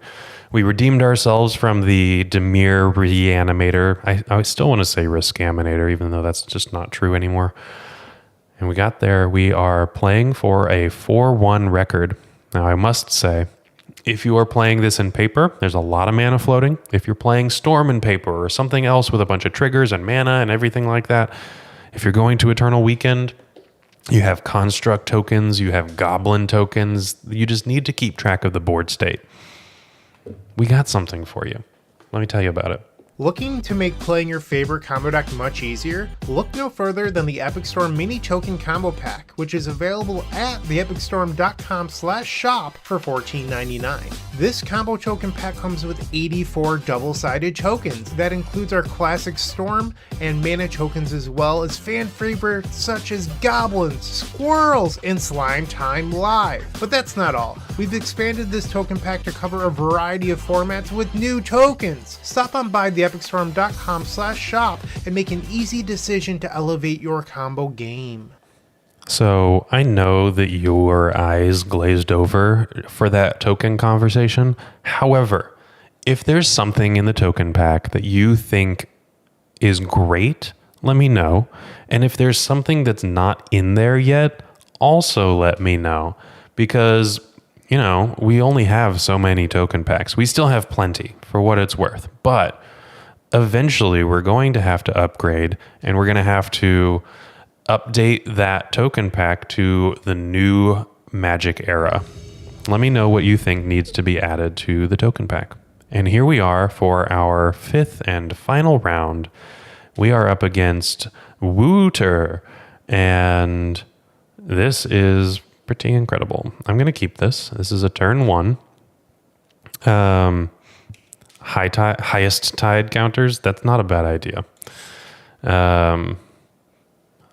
We redeemed ourselves from the Dimir Reanimator. I still want to say Riskaminator, even though that's just not true anymore. And we got there. We are playing for a 4-1 record. Now, I must say, if you are playing this in paper, there's a lot of mana floating. If you're playing Storm in paper or something else with a bunch of triggers and mana and everything like that, if you're going to Eternal Weekend, you have construct tokens, you have goblin tokens. You just need to keep track of the board state. We got something for you. Let me tell you about it. Looking to make playing your favorite combo deck much easier? Look no further than the Epic Storm Mini Token Combo Pack, which is available at theepicstorm.com/shop for $14.99. This combo token pack comes with 84 double-sided tokens. That includes our classic Storm and mana tokens, as well as fan favorites such as Goblins, Squirrels, and Slime Time Live. But that's not all. We've expanded this token pack to cover a variety of formats with new tokens. Stop on by theepicstorm.com/shop and make an easy decision to elevate your combo game. So I know that your eyes glazed over for that token conversation. However, if there's something in the token pack that you think is great, let me know. And if there's something that's not in there yet, also let me know. Because, you know, we only have so many token packs. We still have plenty for what it's worth. But eventually we're going to have to upgrade, and we're going to have to update that token pack to the new Magic era. Let me know what you think needs to be added to the token pack. And here we are for our 5th and final round. We are up against Wooter, and this is pretty incredible. I'm going to keep this. This is a turn 1. Highest tide counters, that's not a bad idea.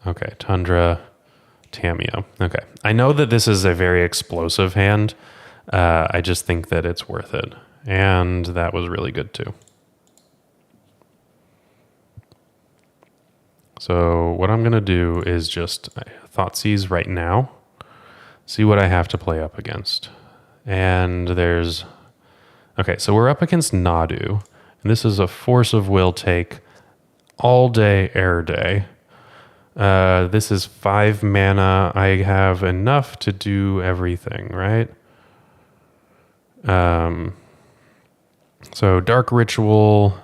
Okay, Tundra, Tameo. Okay, I know that this is a very explosive hand. I just think that it's worth it. And that was really good too. So what I'm going to do is just Thoughtseize right now. See what I have to play up against. And there's... Okay, so we're up against Nadu, and this is a Force of Will take all day, air day. This is 5 mana. I have enough to do everything, right? So Dark Ritual,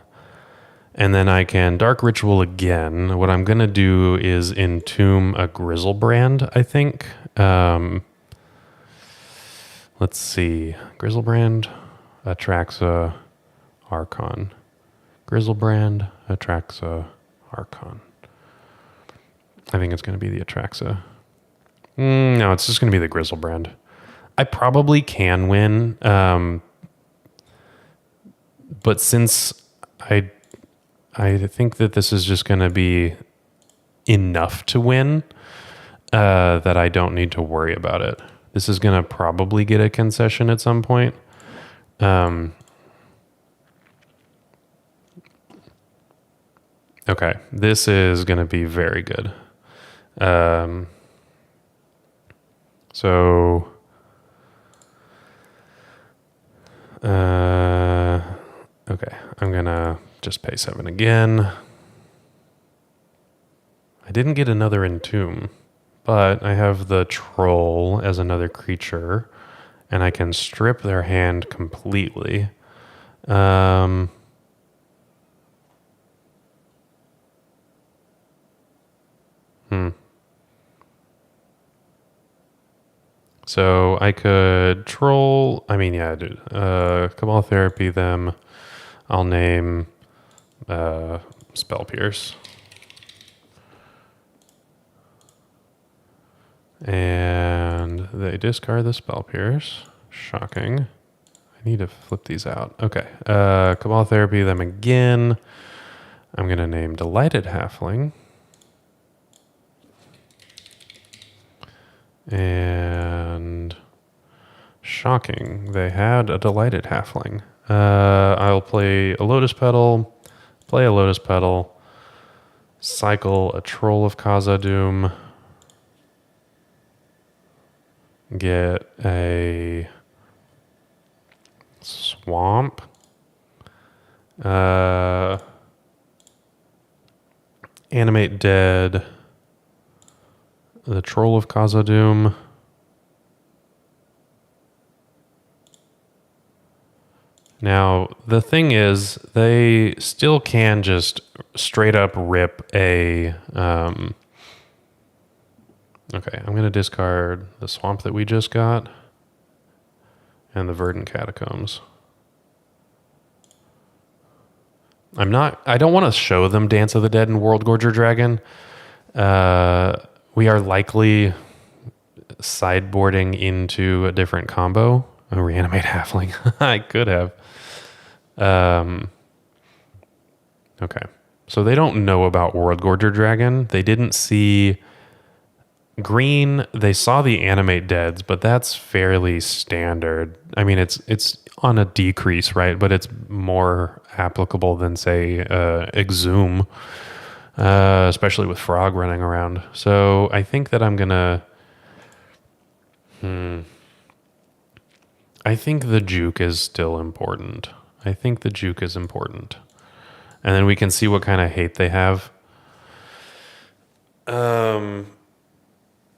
And then I can Dark Ritual again. What I'm going to do is entomb a Grizzlebrand, I think. Let's see. Grizzlebrand, Atraxa, Archon. Grizzlebrand, Atraxa, Archon. I think it's going to be the Atraxa. No, it's just going to be the Grizzlebrand. I probably can win, but since I think that this is just going to be enough to win, that I don't need to worry about it. This is going to probably get a concession at some point. Okay, this is going to be very good. Okay, I'm going to just pay 7 again. I didn't get another Entomb, but I have the Troll as another creature, and I can strip their hand completely. So I could Troll, Cabal Therapy them. I'll name Spell Pierce. And they discard the Spell Pierce. Shocking. I need to flip these out. Okay. Cabal Therapy them again. I'm going to name Delighted Halfling. And shocking, they had a Delighted Halfling. I'll play a Lotus Petal, cycle a Troll of Khazad-dûm, get a Swamp, Animate Dead, the Troll of Khazad-dûm. Now, the thing is, they still can just straight up rip a... okay, I'm going to discard the Swamp that we just got and the Verdant Catacombs. I don't want to show them Dance of the Dead and Worldgorger Dragon. We are likely sideboarding into a different combo. A Reanimate Halfling. I could have. Okay. So they don't know about Worldgorger Dragon. They didn't see green. They saw the Animate Deads, but that's fairly standard. I mean, it's on a decrease, right? But it's more applicable than, say, Exhume. Especially with Frog running around. So I think that I'm going to... I think the juke is still important. And then we can see what kind of hate they have.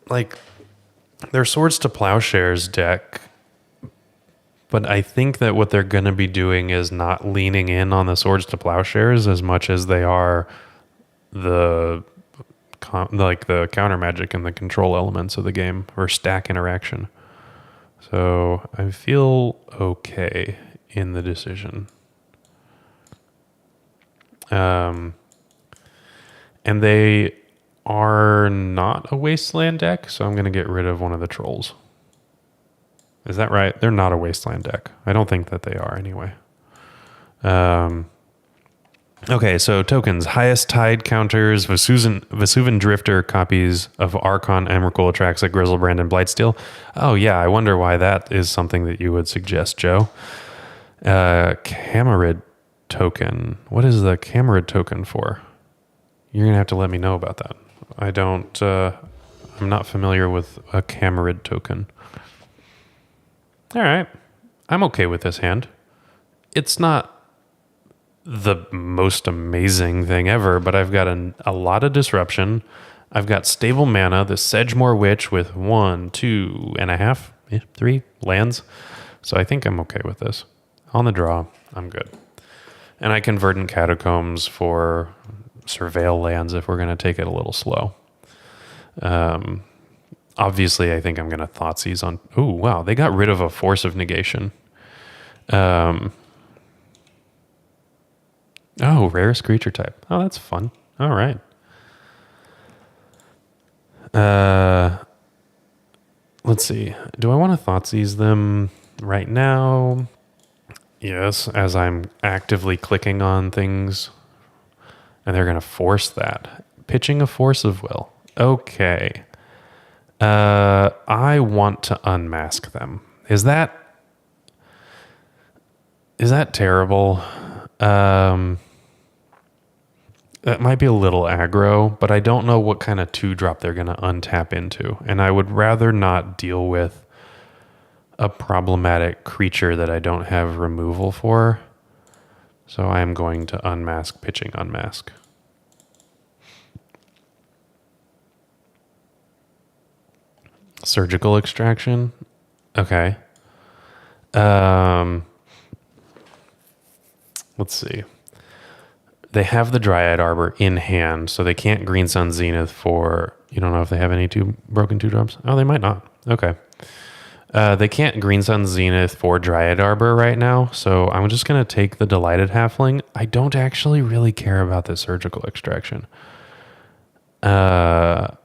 Like, their Swords to Plowshares deck... But I think that what they're going to be doing is not leaning in on the Swords to Plowshares as much as they are... the counter magic and the control elements of the game, or stack interaction. So I feel okay in the decision. And they are not a Wasteland deck, so I'm going to get rid of one of the Trolls. Is that right? They're not a Wasteland deck. I don't think that they are anyway. Okay, so tokens. Highest Tide counters, Vesuvan Drifter copies of Archon, Emrakul, Atraxa, Grizzlebrand, and Blightsteel. Oh yeah, I wonder why that is something that you would suggest, Joe. Camerid token. What is the Camerid token for? You're going to have to let me know about that. I'm not familiar with a Camerid token. All right. I'm okay with this hand. It's not the most amazing thing ever, but I've got a lot of disruption. I've got stable mana, the Sedgemoor Witch with 1, 2.5, 3 lands. So I think I'm okay with this. On the draw, I'm good. And I can Verdant Catacombs for Surveil lands if we're going to take it a little slow. Obviously, I think I'm going to Thoughtseize on... Ooh, wow, they got rid of a Force of Negation. Oh, rarest creature type. Oh, that's fun. All right. Let's see. Do I want to Thoughtseize them right now? Yes, as I'm actively clicking on things. And they're going to force that. Pitching a Force of Will. Okay. I want to unmask them. Is that terrible? That might be a little aggro, but I don't know what kind of 2-drop they're going to untap into. And I would rather not deal with a problematic creature that I don't have removal for. So I am going to unmask, pitching unmask. Surgical Extraction. Okay. Let's see. They have the Dryad Arbor in hand, so they can't Green Sun Zenith for... You don't know if they have any broken 2-drops? Oh, they might not. Okay. They can't Green Sun Zenith for Dryad Arbor right now, so I'm just going to take the Delighted Halfling. I don't actually really care about the Surgical Extraction. And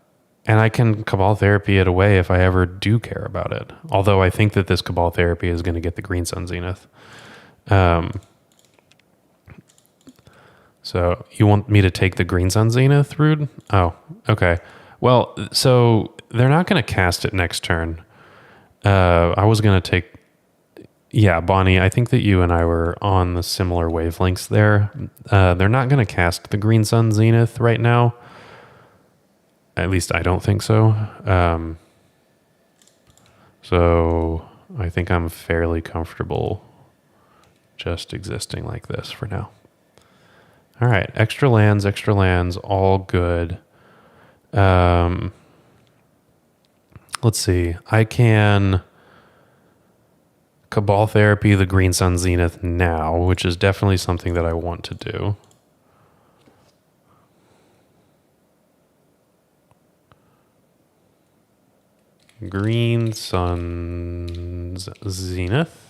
I can Cabal Therapy it away if I ever do care about it. Although I think that this Cabal Therapy is going to get the Green Sun Zenith. So you want me to take the Green Sun Zenith, Rude? Oh, okay. Well, so they're not going to cast it next turn. I was going to take... Yeah, Bonnie, I think that you and I were on the similar wavelengths there. They're not going to cast the Green Sun Zenith right now. At least I don't think so. So I think I'm fairly comfortable just existing like this for now. All right, extra lands, all good. Let's see. I can Cabal Therapy the Green Sun Zenith now, which is definitely something that I want to do. Green Sun's Zenith.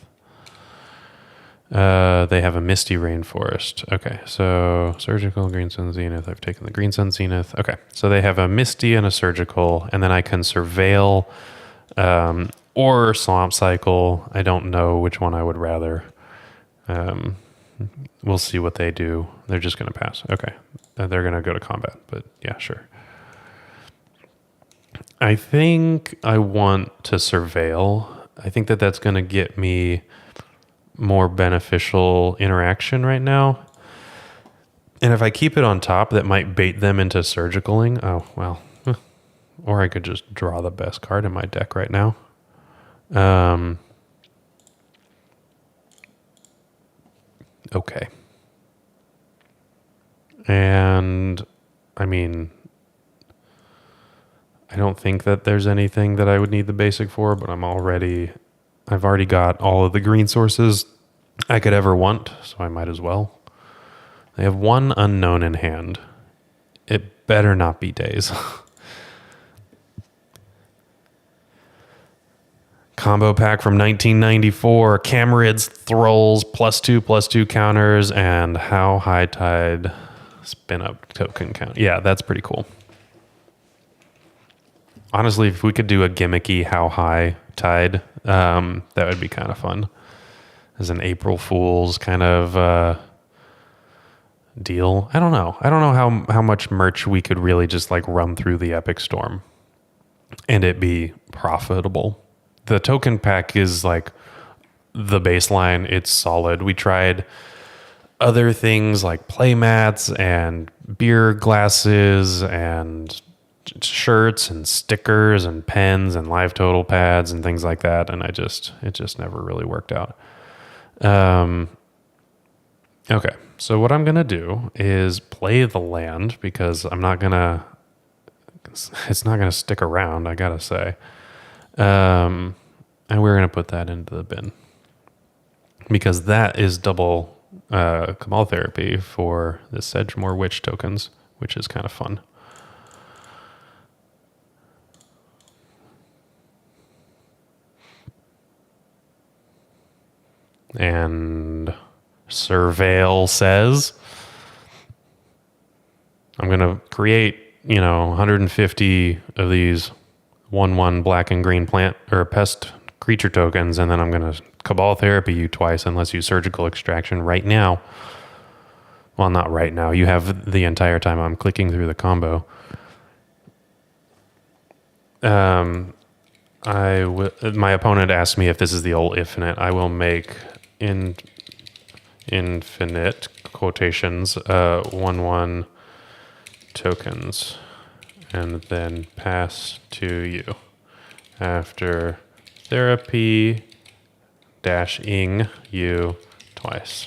They have a Misty Rainforest. Okay, so Surgical, Green Sun Zenith. I've taken the Green Sun Zenith. Okay, so they have a Misty and a Surgical, and then I can Surveil or Swamp Cycle. I don't know which one I would rather. We'll see what they do. They're just going to pass. Okay, they're going to go to combat, but yeah, sure. I think I want to Surveil. I think that that's going to get me more beneficial interaction right now. And if I keep it on top, that might bait them into surgicaling. Oh, well. Or I could just draw the best card in my deck right now. Okay. And, I mean, I don't think that there's anything that I would need the basic for, but I've already got all of the green sources I could ever want, so I might as well. They have one unknown in hand. It better not be Days. Combo pack from 1994. Camerid's Thralls, +2/+2 counters, and How High Tide spin up token count. Yeah, that's pretty cool. Honestly, if we could do a gimmicky How High Tide, that would be kind of fun. As an April Fool's kind of deal. I don't know how much merch we could really just like run through the Epic Storm and it be profitable. The token pack is like the baseline. It's solid. We tried other things like playmats and beer glasses and shirts and stickers and pens and live total pads and things like that, and it just never really worked out. Okay, so what I'm gonna do is play the land because it's not gonna stick around, I gotta say. And we're gonna put that into the bin because that is double Cabal Therapy for the Sedgemoor Witch tokens, which is kind of fun. And Surveil says, I'm going to create, 150 of these 1/1 black and green plant or pest creature tokens, and then I'm going to Cabal Therapy you twice unless you Surgical Extraction right now. Well, not right now. You have the entire time I'm clicking through the combo. My opponent asked me if this is the old infinite. I will make infinite quotations 1/1 tokens and then pass to you after therapy -ing you twice.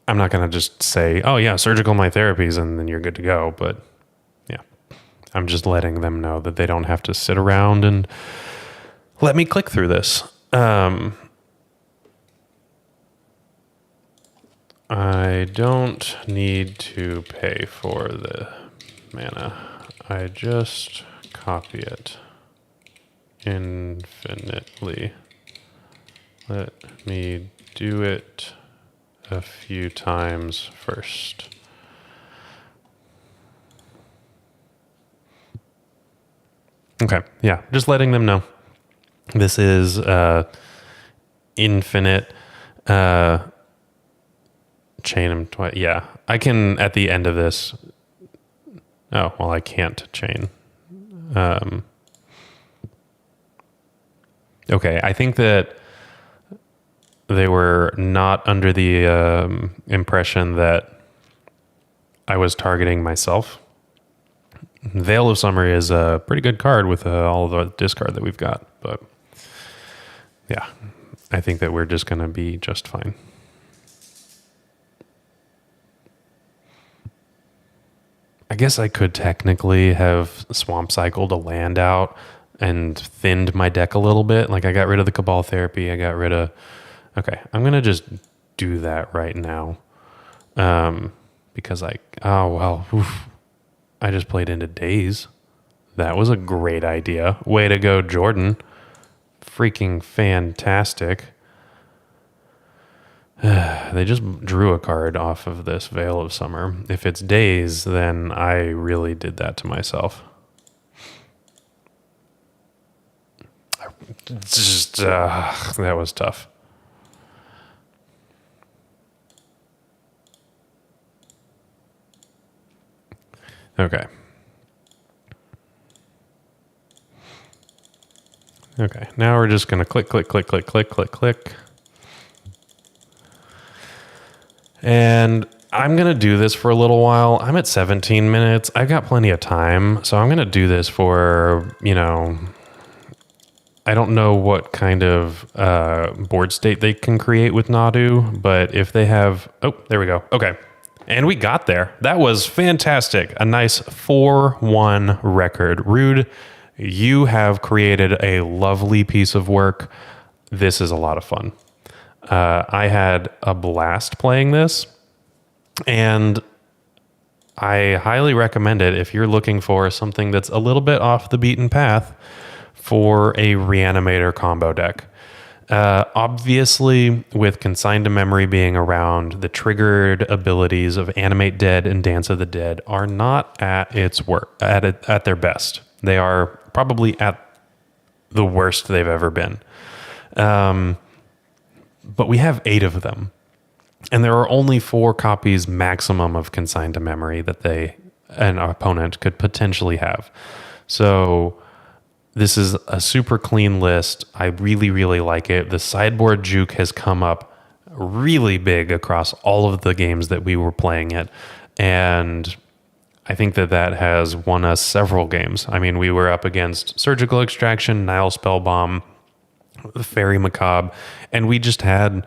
I'm not going to just say, oh yeah, surgical my therapies and then you're good to go. But yeah, I'm just letting them know that they don't have to sit around and let me click through this. I don't need to pay for the mana. I just copy it infinitely. Let me do it a few times first. Okay, yeah, just letting them know. This is infinite. Chain them twice. Yeah, I can at the end of this. Oh, well, I can't chain. Okay, I think that they were not under the impression that I was targeting myself. Veil of Summer is a pretty good card with all the discard that we've got, but yeah, I think that we're just going to be just fine. I guess I could technically have Swamp Cycled a land out and thinned my deck a little bit. Like I got rid of the Cabal Therapy. I got rid of... Okay, I'm going to just do that right now. Because I just played into Daze. That was a great idea. Way to go, Jordan. Freaking fantastic. They just drew a card off of this Veil of Summer. If it's Daze, then I really did that to myself. Just that was tough. Okay. Okay, now we're just going to click, click, click, click, click, click, click. And I'm going to do this for a little while. I'm at 17 minutes. I've got plenty of time. So I'm going to do this for, I don't know what kind of board state they can create with Nadu, but if they have... Oh, there we go. Okay. And we got there. That was fantastic. A nice 4-1 record. Rude, you have created a lovely piece of work. This is a lot of fun. I had a blast playing this, and I highly recommend it if you're looking for something that's a little bit off the beaten path for a Reanimator combo deck. Obviously, with Consigned to Memory being around, the triggered abilities of Animate Dead and Dance of the Dead are not at their best. They are probably at the worst they've ever been. But we have 8 of them. And there are only 4 copies maximum of Consigned to Memory that an opponent could potentially have. So this is a super clean list. I really, really like it. The sideboard juke has come up really big across all of the games that we were playing it. And I think that has won us several games. I mean, we were up against Surgical Extraction, Nile Spellbomb, the Fairy Macabre, and we just had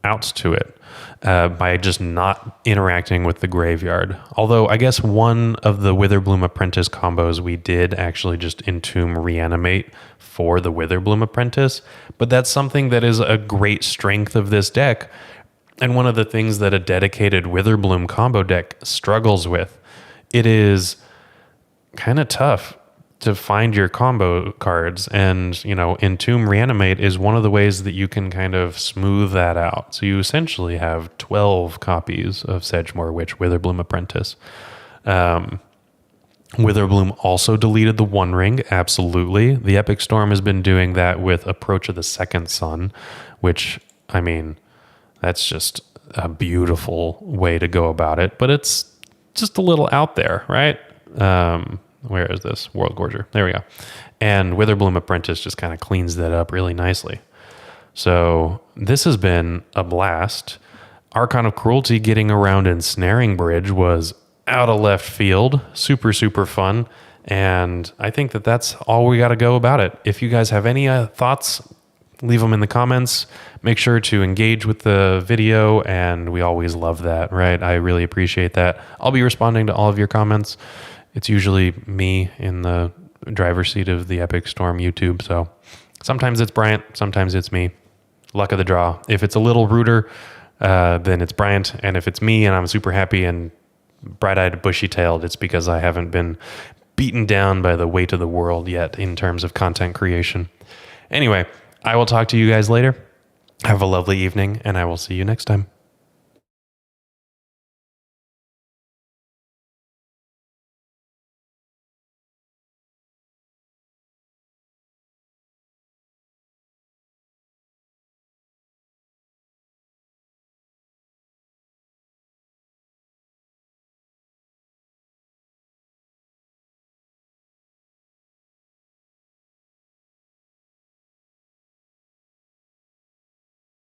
outs to it. by just not interacting with the graveyard. Although I guess one of the Witherbloom Apprentice combos we did actually just Entomb Reanimate for the Witherbloom Apprentice, but that's something that is a great strength of this deck, and one of the things that a dedicated Witherbloom combo deck struggles with. It is kind of tough to find your combo cards, and Entomb Reanimate is one of the ways that you can kind of smooth that out. So you essentially have 12 copies of Sedgemoor Witch Witherbloom Apprentice. Witherbloom also deleted the One Ring, absolutely. The Epic Storm has been doing that with Approach of the Second Sun, which, I mean, that's just a beautiful way to go about it, but it's just a little out there, right? Where is this? Worldgorger. There we go. And Witherbloom Apprentice just kind of cleans that up really nicely. So this has been a blast. Archon of Cruelty getting around Ensnaring Bridge was out of left field. Super, super fun. And I think that that's all we got to go about it. If you guys have any thoughts, leave them in the comments. Make sure to engage with the video, and we always love that, right? I really appreciate that. I'll be responding to all of your comments. It's usually me in the driver's seat of the Epic Storm YouTube. So sometimes it's Bryant, sometimes it's me. Luck of the draw. If it's a little ruder, then it's Bryant. And if it's me and I'm super happy and bright-eyed, bushy-tailed, it's because I haven't been beaten down by the weight of the world yet in terms of content creation. Anyway, I will talk to you guys later. Have a lovely evening, and I will see you next time.